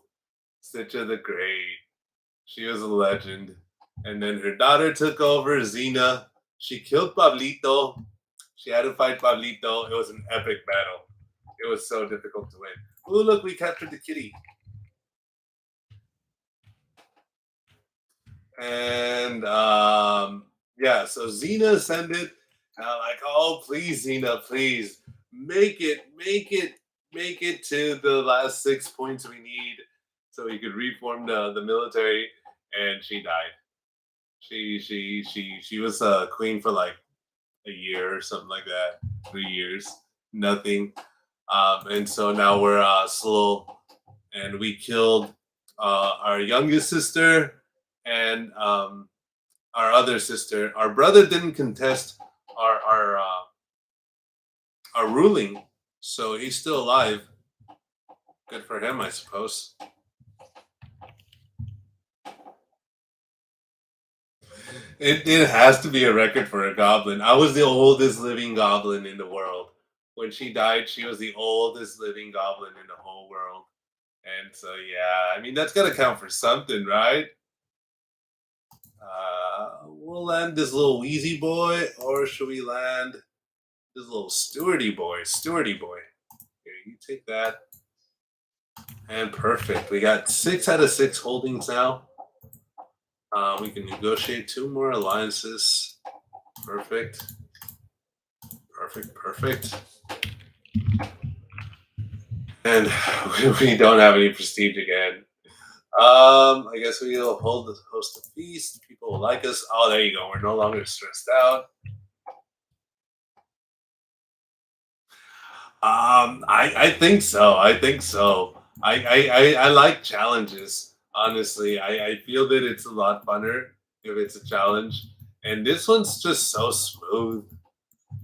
Speaker 1: Sitcha the Great. She was a legend. And then her daughter took over, Xena. She killed Pablito. She had to fight Pablito. It was an epic battle. It was so difficult to win. Oh, look, we captured the kitty. And yeah, so Xena ascended. Like, oh, please, Xena, please make it to the last 6 points we need so we could reform the military. And she died. She was queen for like a year or something like that, 3 years, nothing. And so now we're slow, and we killed our youngest sister and our other sister. Our brother didn't contest our our ruling, So he's still alive. Good for him, I suppose. It has to be a record for a goblin. I was the oldest living goblin in the world. When she died, she was the oldest living goblin in the whole world. And so, yeah, I mean, that's got to count for something, right? We'll land this little Wheezy boy, or should we land this little Stewardy boy? Stewardy boy. Here, you take that. And perfect. We got 6 out of 6 holdings now. We can negotiate 2 more alliances. Perfect. Perfect. Perfect. And we don't have any prestige again. I guess we'll host a feast. People will like us. Oh, there you go. We're no longer stressed out. I think so. I think so. I like challenges. Honestly, I feel that it's a lot funner if it's a challenge. And this one's just so smooth.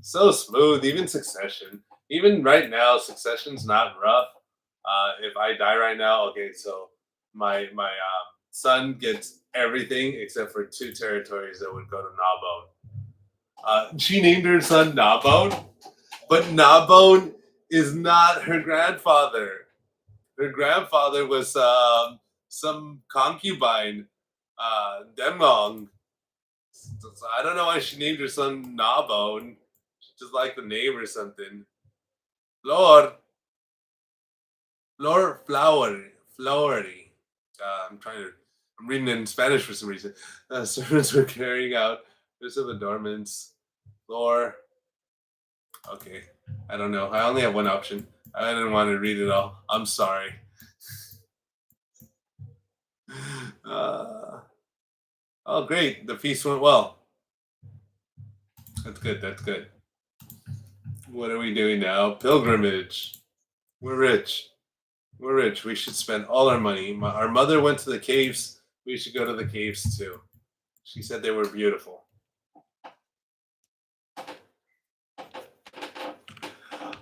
Speaker 1: So smooth. Even Succession. Even right now, Succession's not rough. If I die right now, okay, so my son gets everything except for 2 territories that would go to Gnawbone. She named her son Gnawbone, but Gnawbone is not her grandfather. Her grandfather was some concubine, Demong. So I don't know why she named her son Gnawbone. Just like the name or something. Lord, Lord Flowery. I'm trying to. I'm reading it in Spanish for some reason. Servants were carrying out bits of adornments. Lore. Okay. I don't know. I only have one option. I didn't want to read it all. I'm sorry. Uh, oh, great. The feast went well. That's good. That's good. What are we doing now? Pilgrimage. We're rich. We're rich. We should spend all our money. Our mother went to the caves. We should go to the caves too. She said they were beautiful.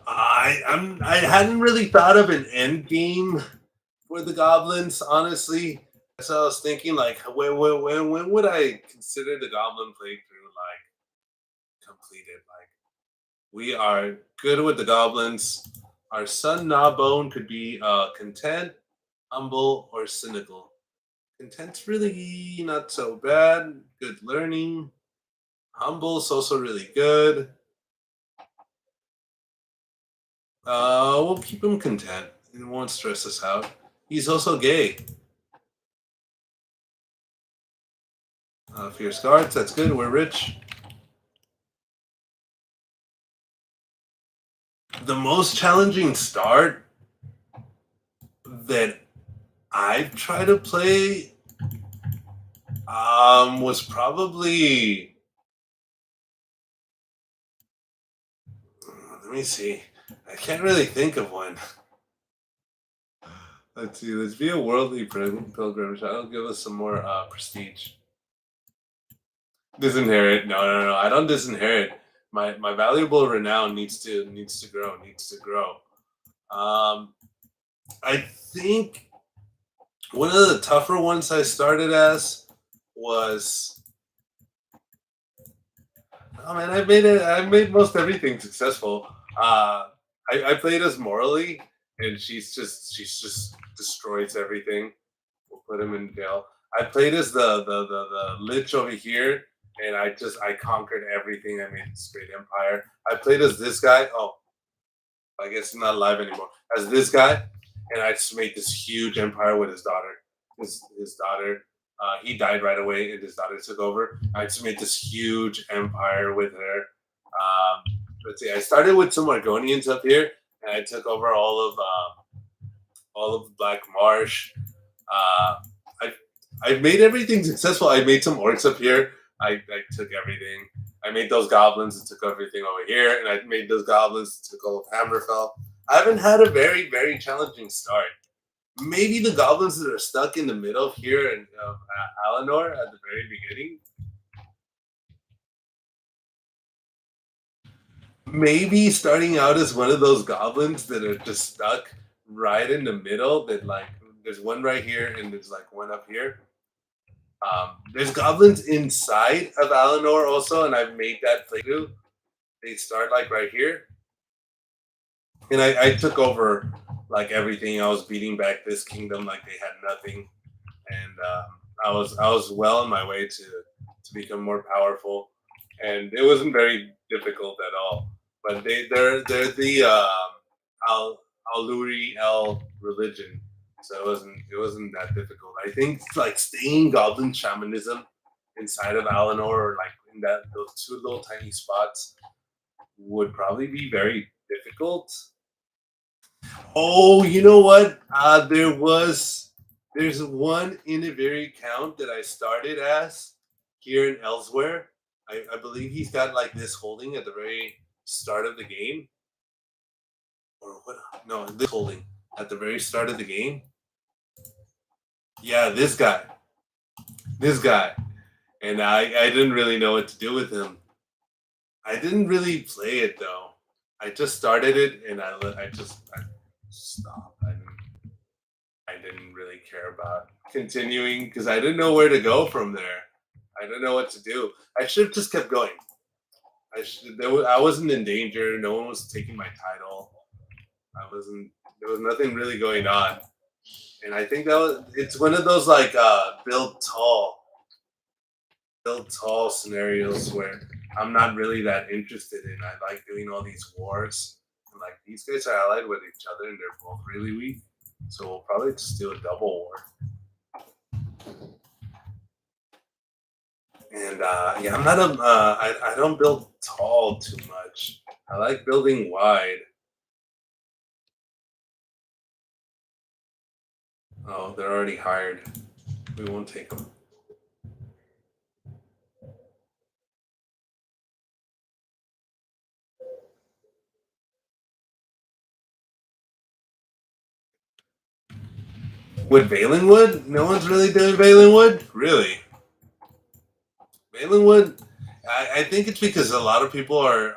Speaker 1: I hadn't really thought of an end game for the goblins, honestly. So I was thinking, like, when would I consider the goblin playthrough like completed? Like, we are good with the goblins. Our son Gnawbone could be content, humble, or cynical. Content's really not so bad. Good learning. Humble's also really good. We'll keep him content. It won't stress us out. He's also gay. Fierce guards, that's good. We're rich. The most challenging start that I've tried to play was probably, let me see. I can't really think of one. Let's see. Let's be a worldly pilgrim. That'll give us some more prestige. Disinherit? No, no, no. I don't disinherit. My valuable renown needs to grow. Needs to grow. Um, I think one of the tougher ones I started as was. Oh man, I made it. I made most everything successful. I played as Morally, and she's just destroys everything. We'll put him in jail. I played as the lich over here, and I conquered everything. I made this great empire. I played as this guy. Oh, I guess he's not alive anymore. As this guy, and I just made this huge empire with his daughter. His daughter. He died right away, and his daughter took over. I just made this huge empire with her. Let's see. I started with some Argonians up here, and I took over all of Black Marsh. Uh, I I made everything successful. I made some orcs up here. I took everything. I made those goblins and took everything over here, and I made those goblins and took all of Hammerfell. I haven't had a very challenging start. Maybe the goblins that are stuck in the middle here in Alinor at the very beginning. maybe starting out as one of those goblins that are just stuck right in the middle. That like there's one right here and there's like one up here. There's goblins inside of Alinor also, and I've made that playthrough. They start like right here, and I took over like everything. I was beating back this kingdom like they had nothing, and I was well on my way to become more powerful, and it wasn't very difficult at all. But they're the Al Aluri El religion, so it wasn't that difficult. I think like staying goblin shamanism inside of Alinor or like in that those two little tiny spots would probably be very difficult. Oh, you know what? There's one in a very count that I started as here and elsewhere. I believe he's got like this holding at the very start of the game, or what? No, this holding at the very start of the game. Yeah, this guy, and I didn't really know what to do with him. I didn't really play it though. I just started it and I stopped. I didn't really care about continuing because I didn't know where to go from there. I didn't know what to do. I should have just kept going. I wasn't in danger. No one was taking my title. I wasn't. There was nothing really going on, and I think it's one of those like build tall scenarios where I'm not really that interested in. I like doing all these wars, and like these guys are allied with each other, and they're both really weak. So we'll probably just do a double war. And yeah, I'm not a. I don't build tall too much. I like building wide. Oh, they're already hired. We won't take them. With Valenwood? No one's really doing Valenwood? Really? Valenwood? I think it's because a lot of people are.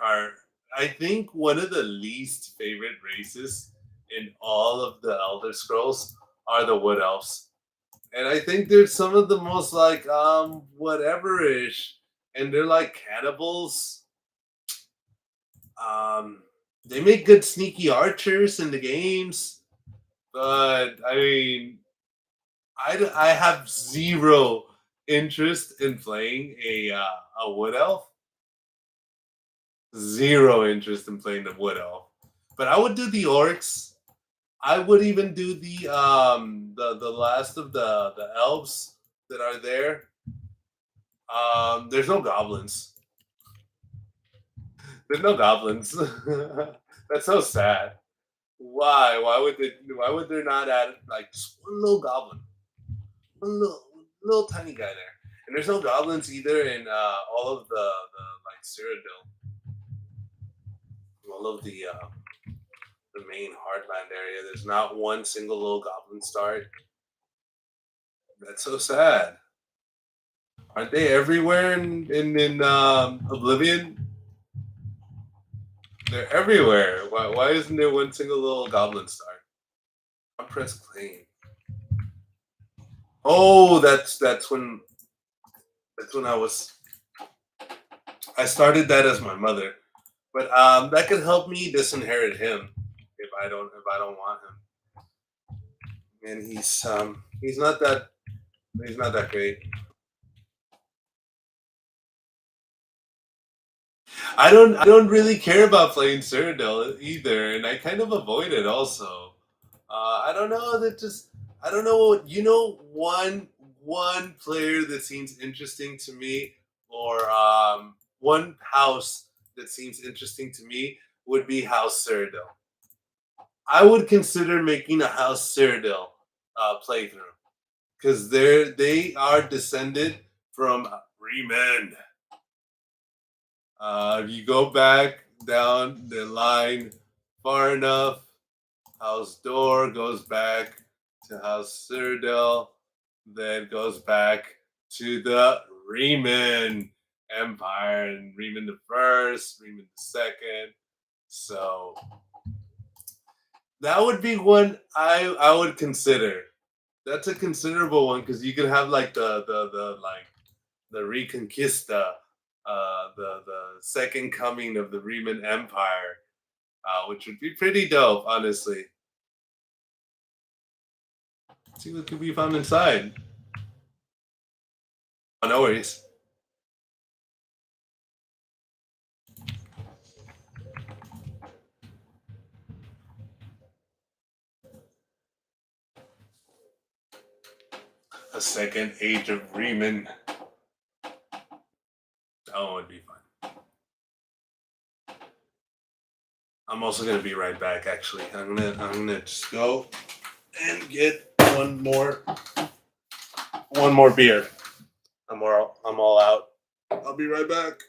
Speaker 1: I think one of the least favorite races in all of the Elder Scrolls are the Wood Elves. And I think they're some of the most like whatever ish. And they're like cannibals. Um, they make good sneaky archers in the games, but I mean, I have zero interest in playing a wood elf. Zero interest in playing the wood elf. But I would do the orcs. I would even do the last of the elves that are there. There's no goblins. There's no goblins. That's so sad. Why? Why would there not add like just one little goblin, one little tiny guy there? And there's no goblins either in all of the like Cyrodiil, all of the main Heartland area. There's not one single little goblin start. That's so sad. Aren't they everywhere in Oblivion? They're everywhere. Why isn't there one single little goblin start? I'm press claim. Oh, that's when I started that as my mother, but that could help me disinherit him if I don't want him. And he's not that great. I don't really care about playing Cyrodiil either, and I kind of avoid it also. I don't know that just I don't know. One player that seems interesting to me, or one house that seems interesting to me would be House Cyrodiil. I would consider making a House Cyrodiil playthrough because they are descended from Reman. If you go back down the line far enough, House Door goes back to House Cyrodiil, then goes back to the Riemann Empire and Riemann the First, Riemann the Second. So that would be one I would consider. That's a considerable one because you could have like the like the Reconquista, the second coming of the Riemann Empire, which would be pretty dope, honestly. Let's see what could be found inside. Oh, no worries. A second age of Riemann. That one would be fun. I'm also gonna be right back. Actually, I'm gonna just go and get one more beer. I'm all out. I'll be right back.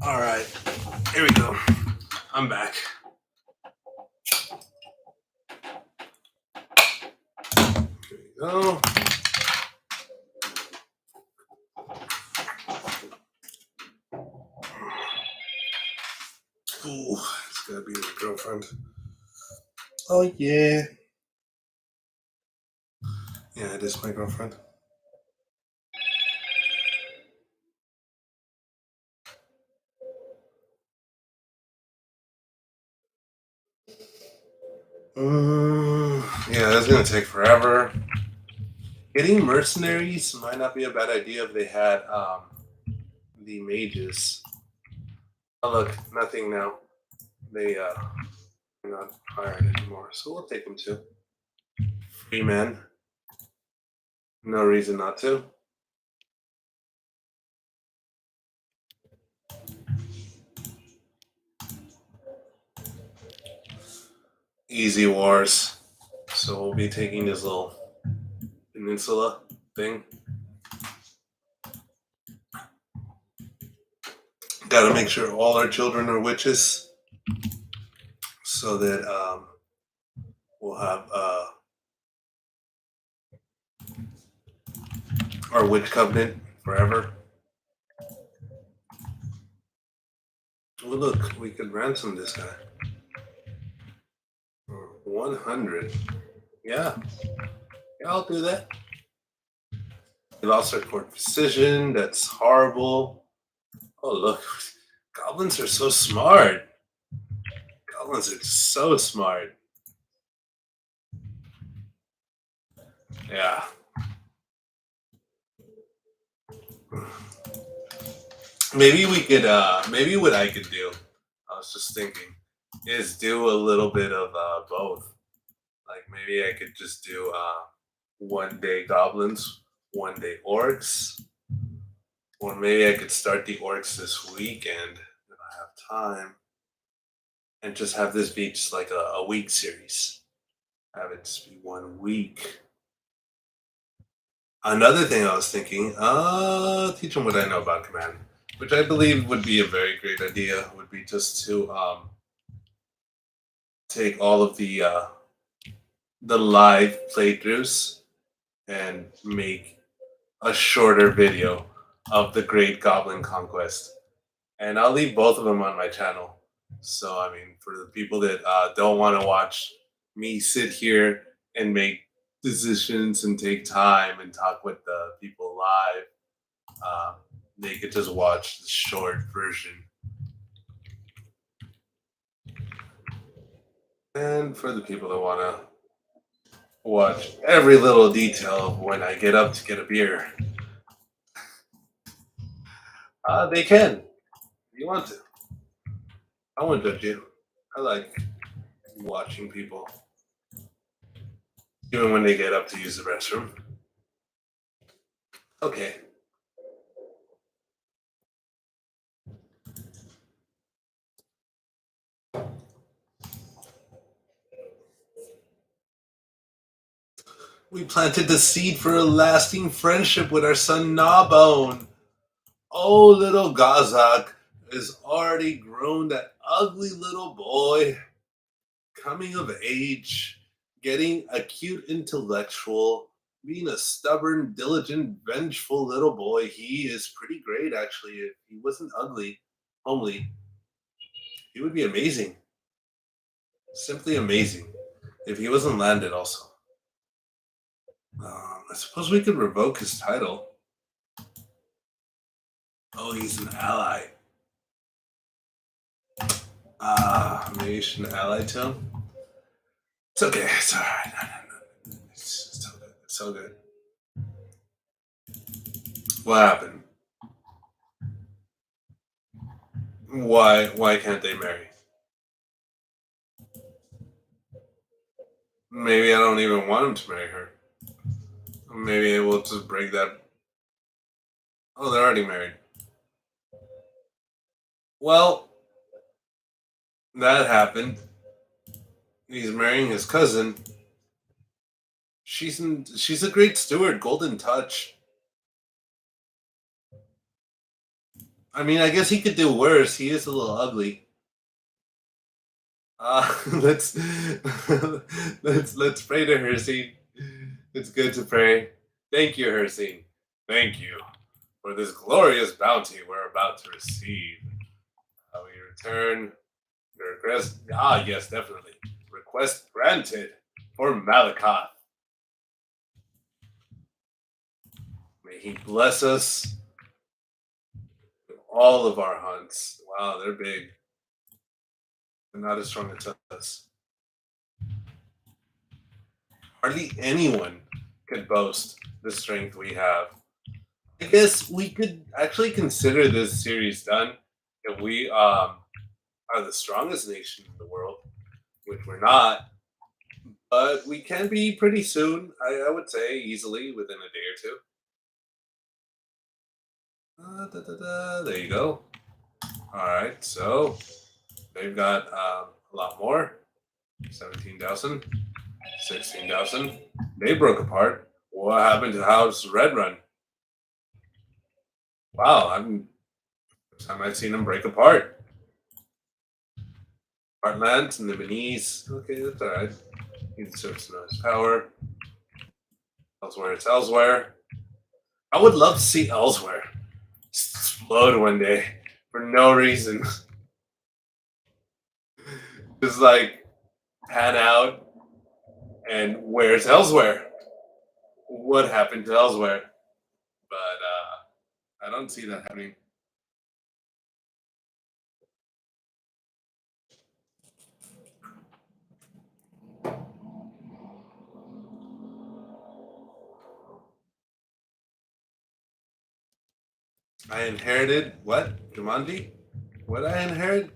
Speaker 1: All right, here we go. I'm back. Here we go. Ooh, it's gotta be my girlfriend. Oh yeah. Yeah, it is my girlfriend. Yeah, that's gonna take forever. Getting mercenaries might not be a bad idea if they had the mages. Oh look, nothing now. They are not hired anymore, so we'll take them too. Free men. No reason not to. Easy wars. So we'll be taking this little peninsula thing. Gotta make sure all our children are witches so that we'll have our witch covenant forever. Well, look, we could ransom this guy for 100. Yeah, yeah, I'll do that. We lost our court precision. That's horrible. Oh, look, goblins are so smart. Goblins are so smart. Yeah. Maybe we could, maybe what I could do, I was just thinking, is do a little bit of both. Like maybe I could just do 1 day goblins, 1 day orcs, or maybe I could start the orcs this weekend if I have time, and just have this be just like a week series. Have it just be 1 week. Another thing I was thinking, teach them what I know about command, which I believe would be a very great idea. Would be just to take all of the live playthroughs and make a shorter video of the Great Goblin Conquest, and I'll leave both of them on my channel. So, I mean, for the people that don't want to watch me sit here and make decisions and take time and talk with the people live, uh, they could just watch the short version. And for the people that want to watch every little detail of when I get up to get a beer, they can. If you want to. I won't judge you. I like watching people, even when they get up to use the restroom. Okay. We planted the seed for a lasting friendship with our son Gnawbone. Oh, little Gazak is already grown that ugly little boy, coming of age, getting a cute intellectual, being a stubborn, diligent, vengeful little boy. He is pretty great, actually. If he wasn't ugly, homely, he would be amazing. Simply amazing. If he wasn't landed, also. I suppose we could revoke his title. Oh, he's an ally. Maybe you shouldn't ally to him. It's okay. It's all right. No, no, no. It's so good. It's so good. What happened? Why? Why can't they marry? Maybe I don't even want him to marry her. Maybe we'll just break that. Oh, they're already married. Well, that happened. He's marrying his cousin. She's a great steward. Golden touch. I mean, I guess he could do worse. He is a little ugly. Let's let's pray to Hersine. It's good to pray. Thank you, Hersine. Thank you for this glorious bounty we're about to receive. We return your request. Ah, yes, definitely. Request granted for Malakoth. May he bless us with all of our hunts. Wow, they're big. They're not as strong as us. Hardly anyone could boast the strength we have. I guess we could actually consider this series done if we are the strongest nation in the world, which we're not, but we can be pretty soon. I would say easily within a day or two. There you go. All right, so they've got a lot more. 17,000, 16,000. They broke apart. What happened to House Red Run? Wow, first time I've seen them break apart. Heartlands and the Beneath. Okay, that's alright. He deserves to know his power. Elsewhere, it's elsewhere. I would love to see elsewhere just explode one day for no reason. Just like pan out and where's elsewhere? What happened to elsewhere? But I don't see that happening. I inherited what? Jumanji? What I inherit?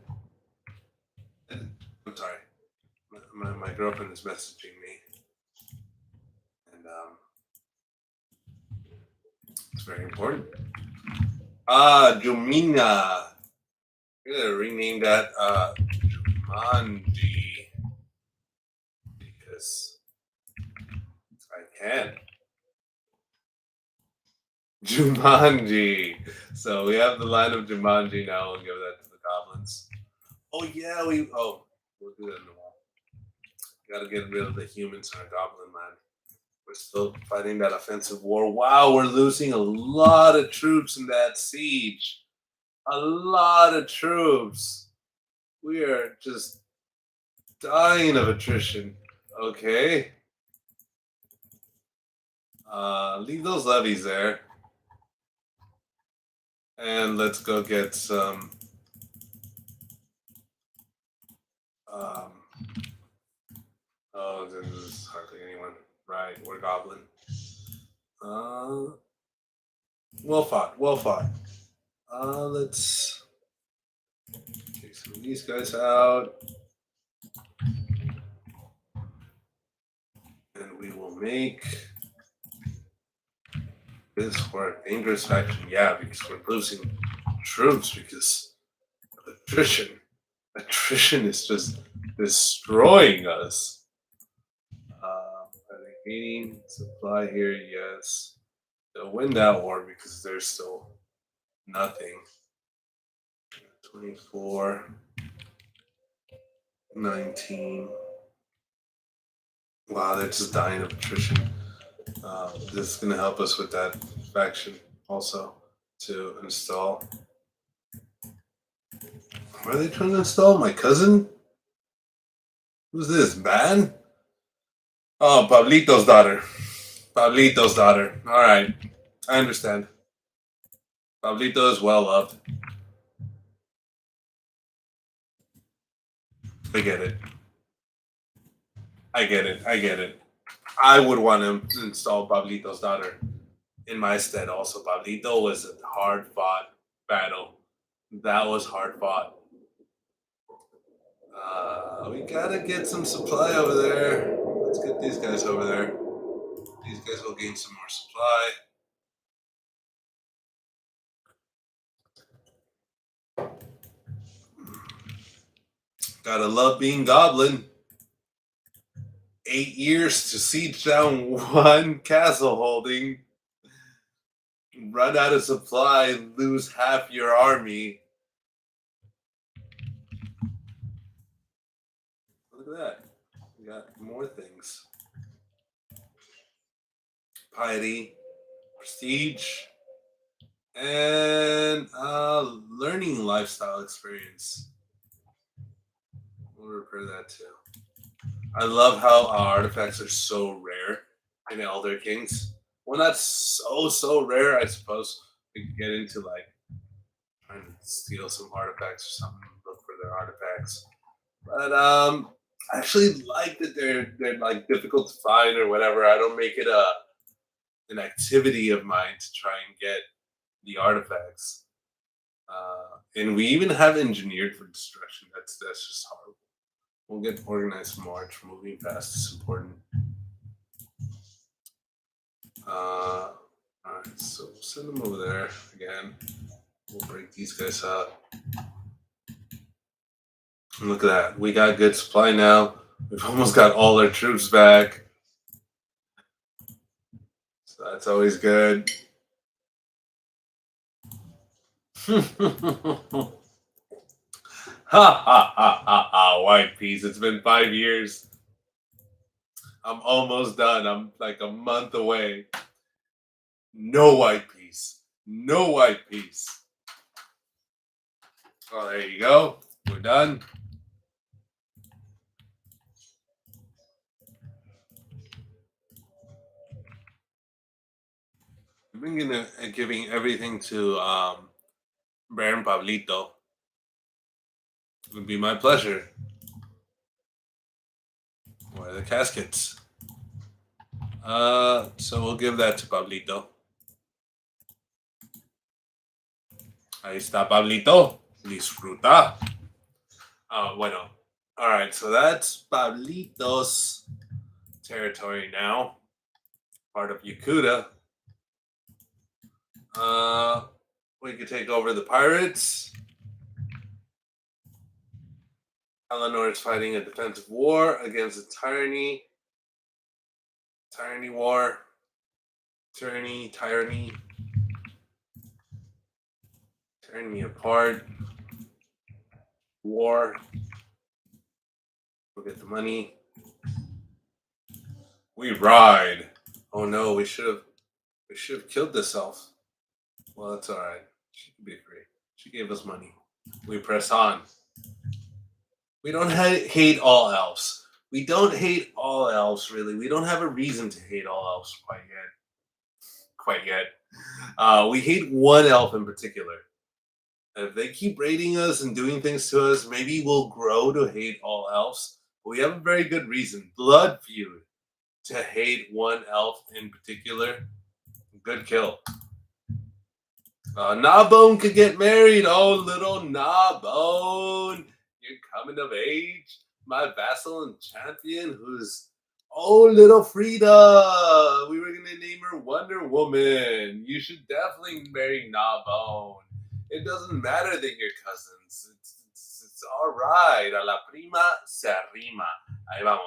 Speaker 1: I'm sorry. My girlfriend is messaging me, and it's very important. Jumina. I'm gonna rename that Jumanji because I can. Jumanji. So we have the line of Jumanji now. We'll give that to the goblins. Oh yeah, we'll do that in a while. Gotta get rid of the humans in our goblin land. We're still fighting that offensive war. Wow, we're losing a lot of troops in that siege. A lot of troops. We are just dying of attrition. Okay. Leave those levies there. And let's go get some um oh, this is hardly anyone. Right, we're goblin. Uh well fought, well fought. Let's take some of these guys out. And we will make this for a dangerous faction. Yeah, because we're losing troops because of attrition. Attrition is just destroying us. Are they gaining supply here? Yes. They'll win that war because there's still nothing. 24, 19. Wow, they're just dying of attrition. This is going to help us with that faction also to install. What are they trying to install? My cousin? Who's this, man? Oh, Pablito's daughter. Pablito's daughter. All right. I understand. Pablito is well loved. I get it. I get it. I get it. I would want to install Pablito's daughter in my stead also. Pablito was a hard fought battle. That was hard fought. We gotta get some supply over there. Let's get these guys over there. These guys will gain some more supply. Gotta love being goblin. 8 years to siege down one castle holding. Run out of supply, lose half your army. Look at that. We got more things. Piety, prestige, and learning lifestyle experience. We'll repair that too. I love how artifacts are so rare in Elder Kings. Well, not so rare, I suppose. We could get into like trying to steal some artifacts or something, look for their artifacts. But I actually like that they're like difficult to find or whatever. I don't make it an activity of mine to try and get the artifacts. And we even have engineered for destruction. That's just horrible. We'll get organized march. Moving fast is important. All right, so we'll send them over there again. We'll break these guys up. And look at that. We got good supply now. We've almost got all our troops back. So that's always good. Ha ha ha ha ha, White Peace. It's been 5 years. I'm almost done. I'm like a month away. No White Peace. No White Peace. Oh, there you go. We're done. I've been giving everything to Baron Pablito. It would be my pleasure. Where are the caskets? So we'll give that to Pablito. Ahí está Pablito. Disfruta. Bueno. All right, so that's Pablito's territory now. Part of Yakuta. We could take over the pirates. Eleanor is fighting a defensive war against the tyranny. Tyranny war. Tyranny. Tearing me apart. War. We'll get the money. We ride. Oh no, we should have killed this elf. Well, that's alright. She can be free. She gave us money. We press on. We don't hate all elves. We don't hate all elves, really. We don't have a reason to hate all elves quite yet. Quite yet. We hate one elf in particular. And if they keep raiding us and doing things to us, maybe we'll grow to hate all elves. But we have a very good reason, blood feud, to hate one elf in particular. Good kill. Gnawbone could get married. Oh, little Gnawbone. You're coming of age. My vassal and champion, who's oh, little Frida. We were going to name her Wonder Woman. You should definitely marry Gnawbone. It doesn't matter that you're cousins. It's all right. A la prima se arrima. Ahí vamos.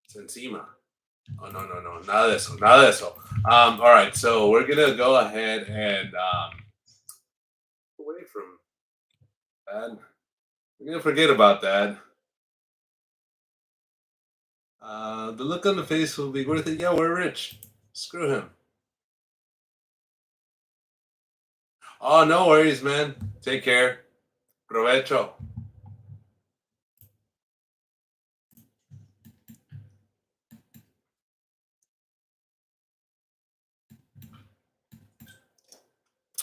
Speaker 1: Se encima. Oh, no, no, no. Nada de eso. Nada de eso. All right. So we're going to go ahead and away from that. We're going to forget about that. The look on the face will be worth it. Yeah, we're rich. Screw him. Oh, no worries, man. Take care. Provecho.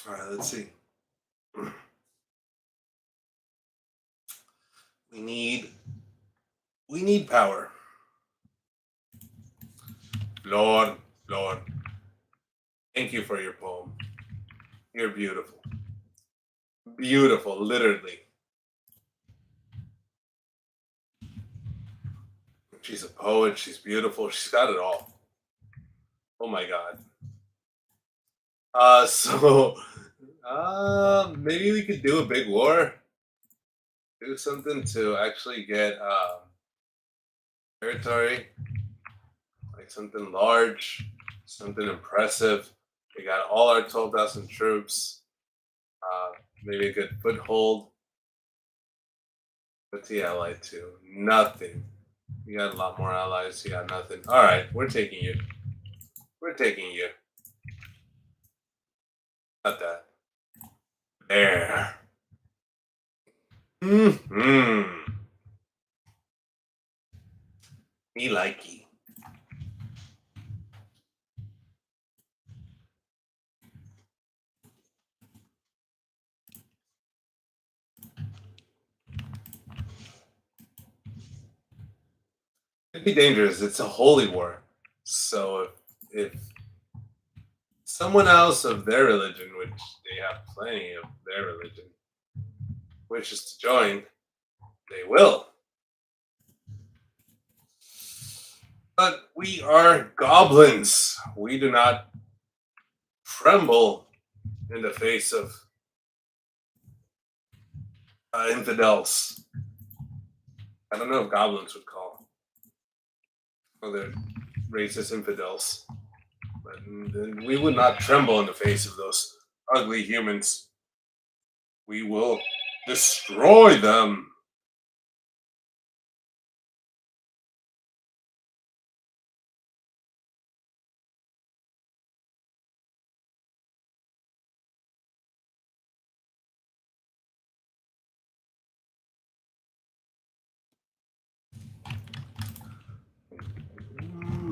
Speaker 1: All right, let's see. We need power. Lord, Lord. Thank you for your poem. You're beautiful. Beautiful, literally. She's a poet. She's beautiful. She's got it all. Oh my God. So maybe we could do a big war. Do something to actually get territory, like something large, something impressive. We got all our 12,000 troops. Maybe a good foothold. What's he allied to? Nothing. You got a lot more allies. You got nothing. All right, we're taking you. We're taking you. Not that. There. Hmm. Me likey. It'd be dangerous. It's a holy war. So if someone else of their religion, which they have plenty of their religion, wishes to join, they will. But we are goblins. We do not tremble in the face of infidels. I don't know if goblins would call. Well, they're racist infidels. But we would not tremble in the face of those ugly humans. We will destroy them.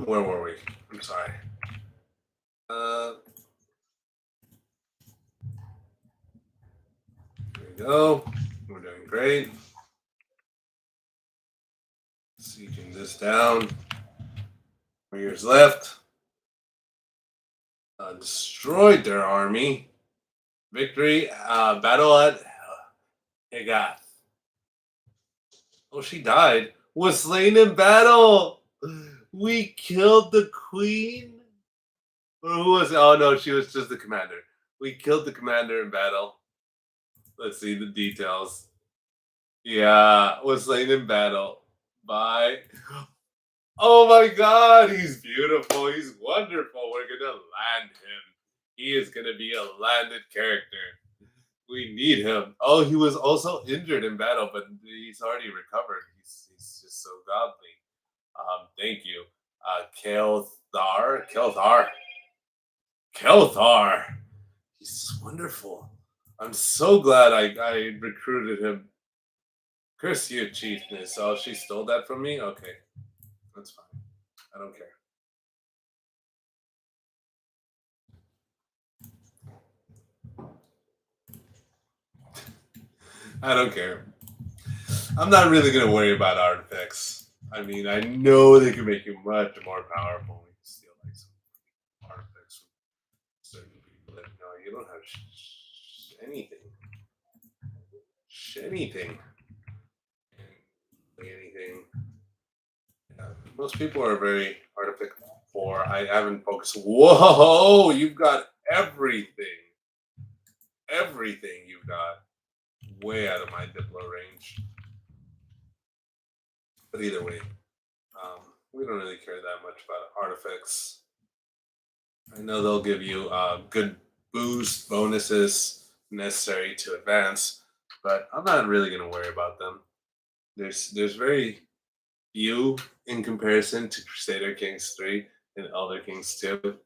Speaker 1: Where were we? I'm sorry. There we go. We're doing great. Sieging this down. 4 years left. Destroyed their army. Victory. Battle at Hegath. Oh, she died. Was slain in battle. We killed the queen. Or who was it? Oh no, she was just the commander. We killed the commander in battle. Let's see the details. Yeah, was slain in battle by. Oh my God, he's beautiful. He's wonderful. We're gonna land him. He is gonna be a landed character. We need him. Oh, he was also injured in battle, but he's already recovered. He's just so godly. Thank you. Kelthar. Kelthar. Kelthar. He's wonderful. I'm so glad I recruited him. Curse you, chiefness. Oh, she stole that from me? Okay, that's fine. I don't care. I don't care. I'm not really gonna worry about artifacts. I mean, I know they can make you much more powerful when you steal like some artifacts from certain people that no, you don't have anything, anything, anything. Yeah. Most people are very artifact poor. I haven't focused. Whoa, you've got everything, everything you've got way out of my Diplo range. But either way, we don't really care that much about artifacts. I know they'll give you good boost bonuses necessary to advance, but I'm not really gonna worry about them. There's very few in comparison to Crusader Kings 3 and Elder Kings 2.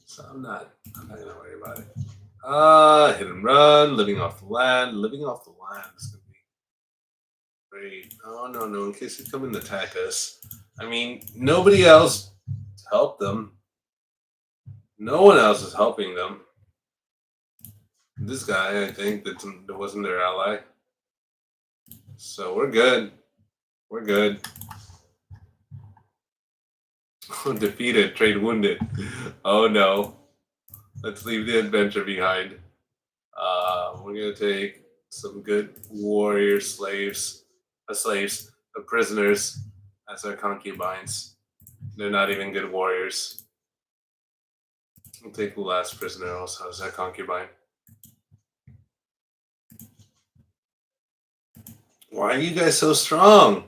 Speaker 1: So I'm not gonna worry about it. Hit and run, living off the land. Living off the land is gonna be great. Oh no, in case they come and attack us. I mean, nobody else helped them. No one else is helping them. This guy, I think, that wasn't their ally. So we're good. We're good. Defeated, trade wounded. Oh no. Let's leave the adventure behind. We're gonna take some good warrior prisoners as our concubines. They're not even good warriors. We'll take the last prisoner also as our concubine. Why are you guys so strong?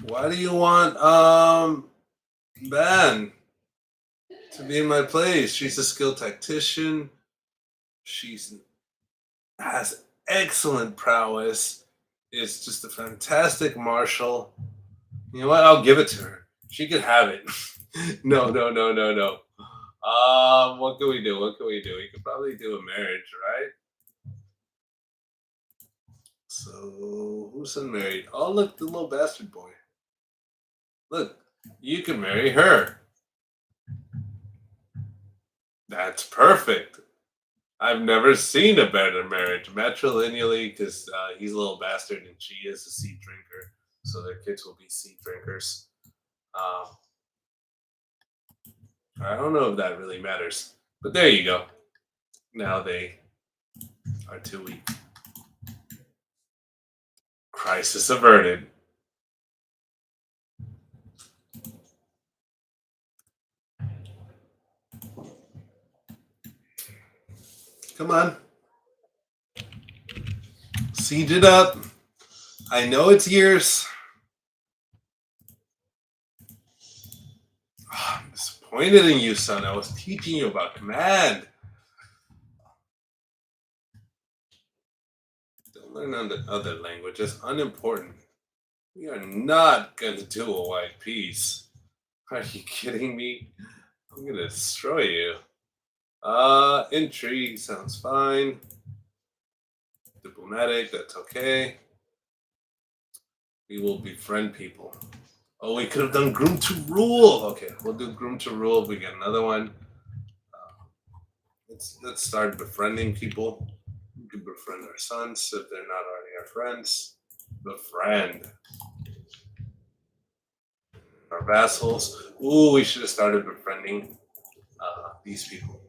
Speaker 1: Why do you want Ban to be in my place? She's a skilled tactician. She's has excellent prowess. Is just a fantastic marshal. You know what? I'll give it to her. She could have it. No. What can we do? What can we do? We could probably do a marriage, right? So who's unmarried? Oh, look, the little bastard boy. Look, you can marry her. That's perfect. I've never seen a better marriage matrilineally because he's a little bastard and she is a seed drinker, so their kids will be seed drinkers. Um, I don't know if that really matters, but there you go. Now they are too weak. Crisis averted. Come on. Siege it up. I know it's years. Oh, I'm disappointed in you, son. I was teaching you about command. Don't learn other languages. Unimportant. We are not going to do a white peace. Are you kidding me? I'm going to destroy you. Intrigue sounds fine. Diplomatic, that's okay. We will befriend people. Oh, we could have done groom to rule. Okay, we'll do groom to rule. We get another one. Let's start befriending people. We can befriend our sons if they're not already our friends. Befriend our vassals. Ooh, we should have started befriending these people.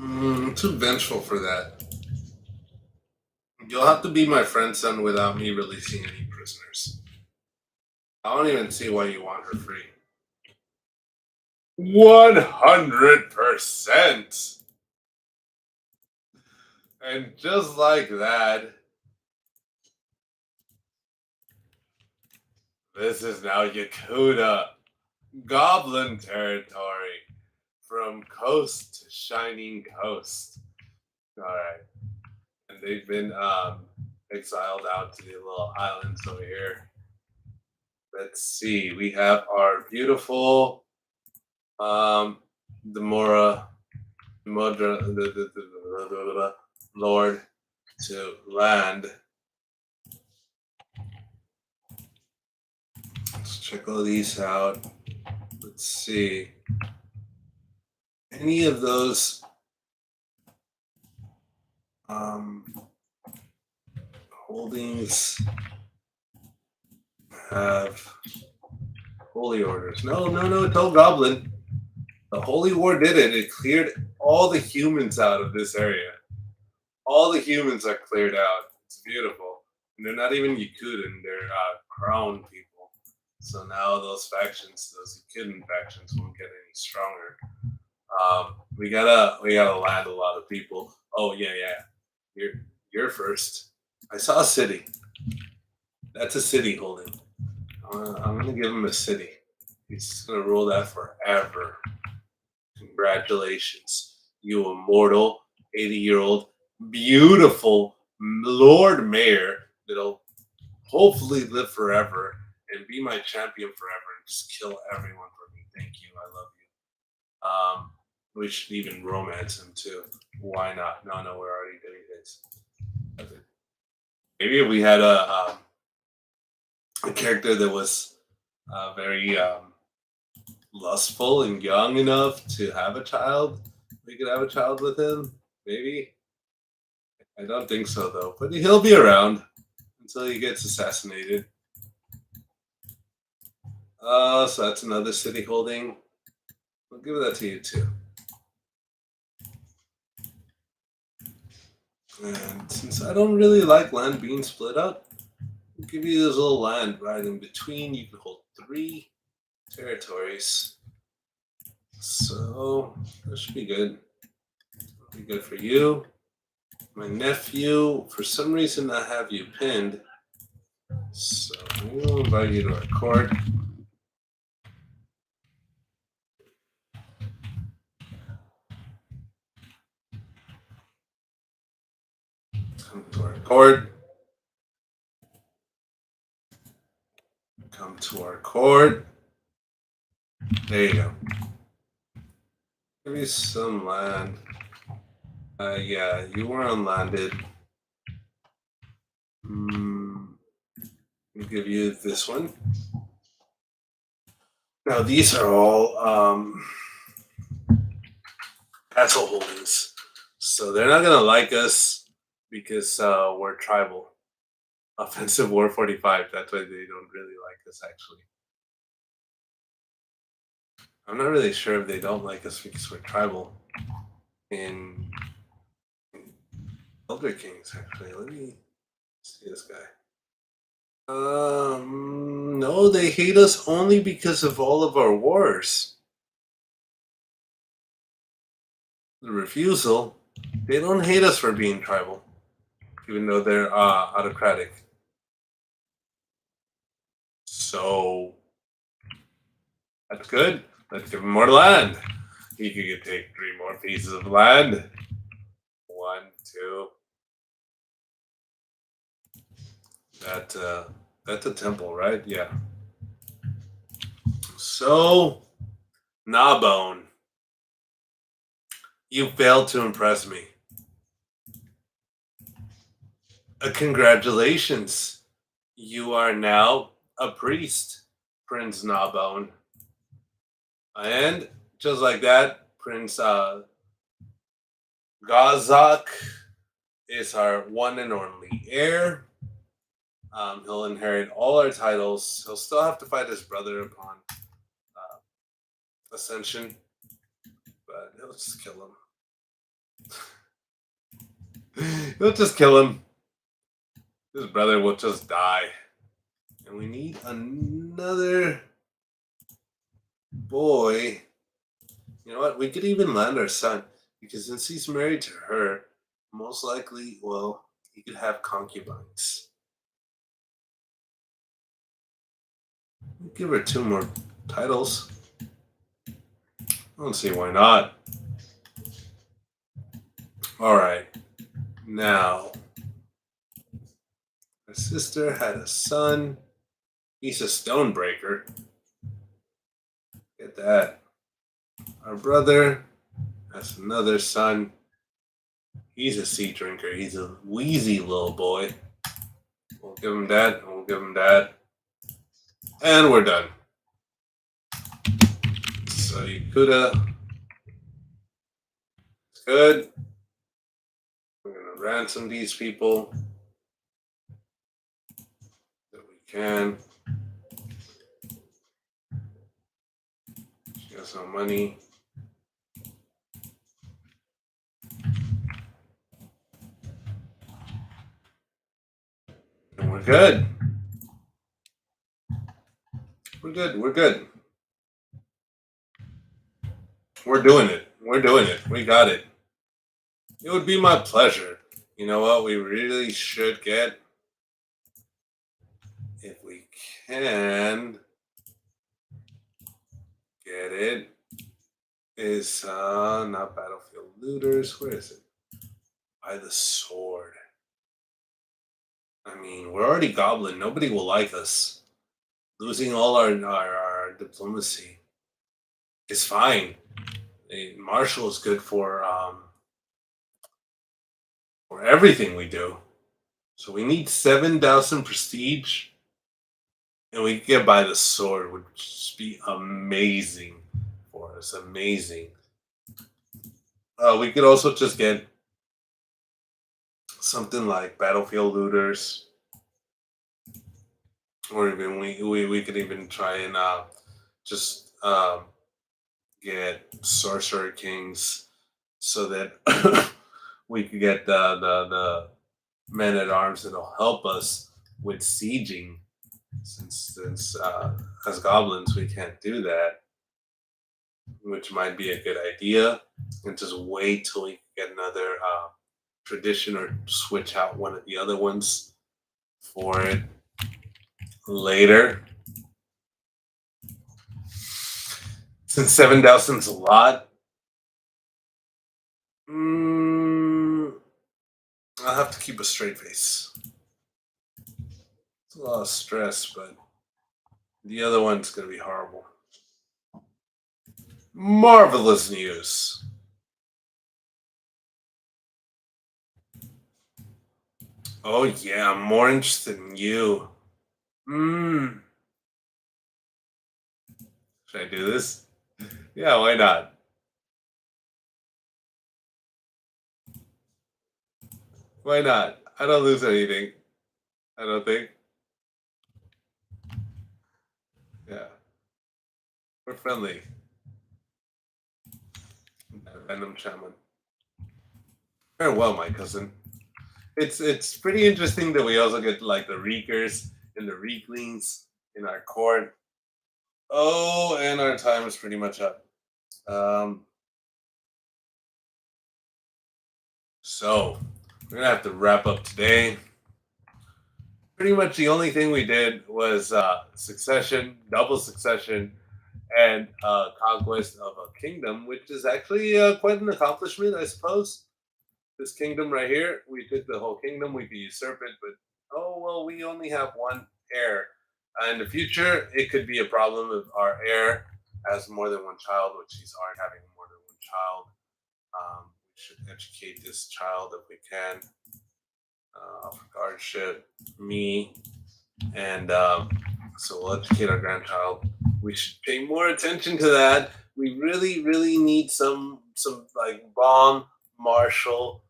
Speaker 1: I'm too vengeful for that. You'll have to be my friend, son, without me releasing any prisoners. I don't even see why you want her free. 100%. And just like that, this is now Yakuda Goblin territory from coast to shining coast. All right. And they've been exiled out to the little islands over here. Let's see. We have our beautiful Um, the Mora, Modra, the Lord to land. Let's check all these out. Let's see. Any of those um, holdings have holy orders? No, Toad Goblin. The Holy War did it. It cleared all the humans out of this area. All the humans are cleared out. It's beautiful. And they're not even Yakuden, they're crown people. So now those factions, those Yakuden factions, won't get any stronger. We gotta land a lot of people. Oh yeah. You're first. I saw a city. That's a city holding. I'm gonna give him a city. He's gonna rule that forever. Congratulations, you immortal 80-year-old beautiful Lord Mayor that'll hopefully live forever and be my champion forever and just kill everyone for me. Thank you. I love you. We should even romance him too. Why not? No, we're already doing this. Maybe if we had a character that was very lustful and young enough to have a child, we could have a child with him. Maybe. I don't think so though. But he'll be around until he gets assassinated. So that's another city holding. I'll give that to you too. And since I don't really like land being split up, I'll give you this little land right in between. You can hold 3 territories. So that should be good. That'll be good for you. My nephew, for some reason I have you pinned. So we'll invite you to our court. Come to our court. Come to our court. There you go. Give me some land. Yeah, you were unlanded. I'll give you this one. Now these are all castle holdings, so they're not gonna like us because we're tribal. Offensive War 45. That's why they don't really like us. Actually, I'm not really sure if they don't like us because we're tribal. In Elder Kings, actually, let me see this guy. No, they hate us only because of all of our wars. The refusal, they don't hate us for being tribal, even though they're autocratic. So that's good. Let's give them more land. You could take 3 more pieces of land. 1, 2. That's a temple, right? Yeah. So, Gnawbone, you failed to impress me. Congratulations. You are now a priest, Prince Gnawbone. And just like that, Prince Gazak is our one and only heir. He'll inherit all our titles. He'll still have to fight his brother upon ascension, but he'll just kill him. He'll just kill him. His brother will just die. And we need another boy. You know what? We could even land our son, because since he's married to her, most likely, well, he could have concubines. We'll give her 2 more titles. I don't see why not. All right. Now, her sister had a son. He's a stonebreaker. Get that. Our brother has another son. He's a sea drinker. He's a wheezy little boy. We'll give him that, and we'll give him that. And we're done. So Yakuda is good. We're gonna ransom these people that we can. She has no money. And we're good. We're good. We're good. We're doing it. We're doing it. We got it. It would be my pleasure. You know what we really should get? If we can get it, is not battlefield looters. Where is it? By the sword. I mean, we're already goblin. Nobody will like us. Losing all our diplomacy is fine. Marshall is good for everything we do. So we need 7,000 prestige, and we can get by the sword, which would just be amazing for us. Amazing. We could also just get something like battlefield looters, or even we could even try and just get sorcerer kings, so that we could get the men at arms that'll help us with sieging. Since as goblins we can't do that, which might be a good idea, and just wait till we get another tradition or switch out one of the other ones for it later. Since 7,000's a lot, mm, I'll have to keep a straight face. It's a lot of stress, but the other one's going to be horrible. Marvelous news. Oh yeah, I'm more interested in you. Hmm. Should I do this? Yeah, why not? Why not? I don't lose anything. I don't think. Yeah, we're friendly. Venom Shaman. Very well, my cousin. It's pretty interesting that we also get like the Reekers and the Reeklings in our court. Oh, and our time is pretty much up. Um, so we're gonna have to wrap up today. Pretty much the only thing we did was succession, double succession, and conquest of a kingdom, which is actually quite an accomplishment, I suppose. This kingdom right here, we took the whole kingdom, we could usurp it, but oh well, we only have one heir. In the future, it could be a problem if our heir has more than one child, which he's already having more than one child. We should educate this child if we can. Guardship, me, and so we'll educate our grandchild. We should pay more attention to that. We really, really need some like bomb martial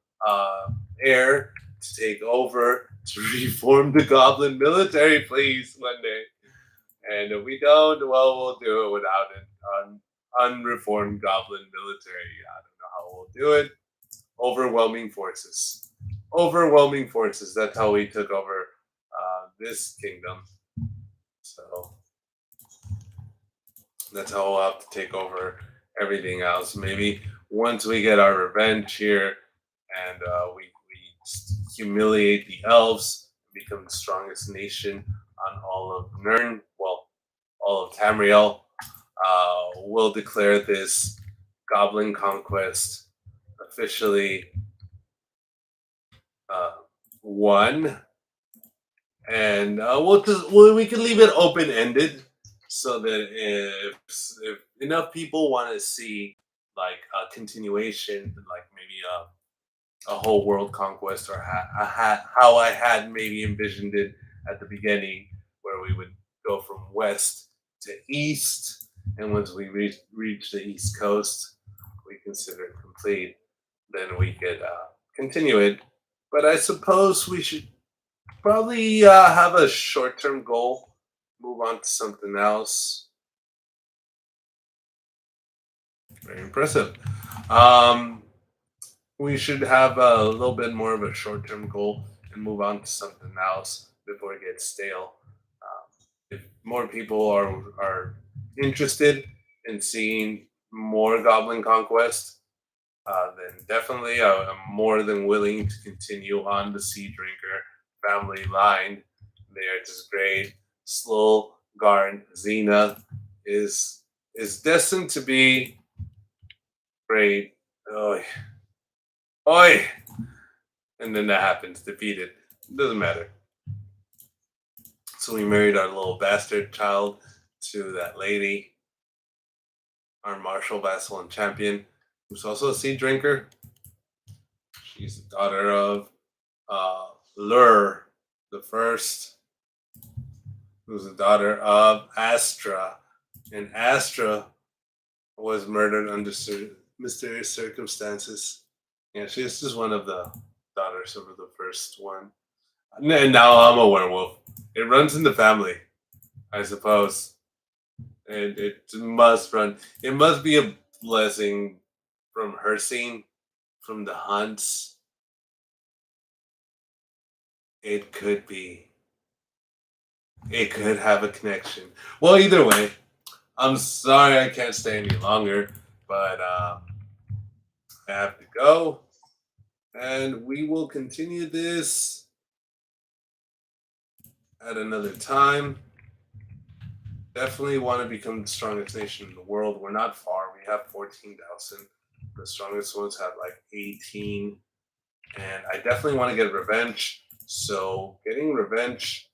Speaker 1: heir to take over to reform the goblin military, please, one day. And if we don't, well, we'll do it without an unreformed goblin military. I don't know how we'll do it. Overwhelming forces. Overwhelming forces. That's how we took over this kingdom. So that's how we'll have to take over everything else. Maybe once we get our revenge here and we humiliate the elves, become the strongest nation on all of Nern, well, all of Tamriel, we'll declare this Goblin Conquest officially uh, won, and we can leave it open ended so that if enough people want to see like a continuation, like maybe a whole world conquest, or how I had maybe envisioned it at the beginning, where we would go from west to east, and once we reach the east coast, we consider it complete. Then we could continue it. But I suppose we should probably have a short-term goal, move on to something else. Very impressive. Um, we should have a little bit more of a short-term goal and move on to something else before it gets stale. If more people are interested in seeing more Goblin Conquest, then definitely I'm more than willing to continue on the Sea Drinker family line. They are just great. Slow Garn Xena is is destined to be great. Oh, oi! And then that happens, defeated. It doesn't matter. So we married our little bastard child to that lady, our martial vassal and champion, who's also a sea drinker. She's the daughter of Lur the First, who's the daughter of Astra. And Astra was murdered under mysterious circumstances. Yeah, she's just one of the daughters of the first one. And now I'm a werewolf. It runs in the family, I suppose. And it must run. It must be a blessing from her scene, from the hunts. It could be. It could have a connection. Well, either way, I'm sorry I can't stay any longer, but I have to go. And we will continue this at another time. Definitely want to become the strongest nation in the world. We're not far. We have 14,000. The strongest ones have like 18. And I definitely want to get revenge. So getting revenge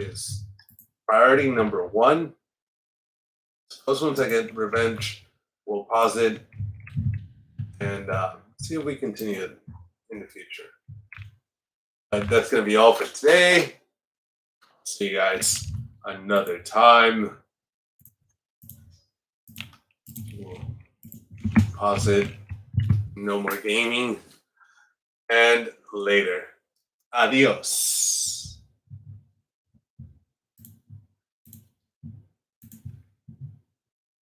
Speaker 1: is priority number one. Suppose once I get revenge, we'll pause it and see if we continue it in the future. But that's going to be all for today. See you guys another time. We'll pause it. No more gaming. And later. Adios.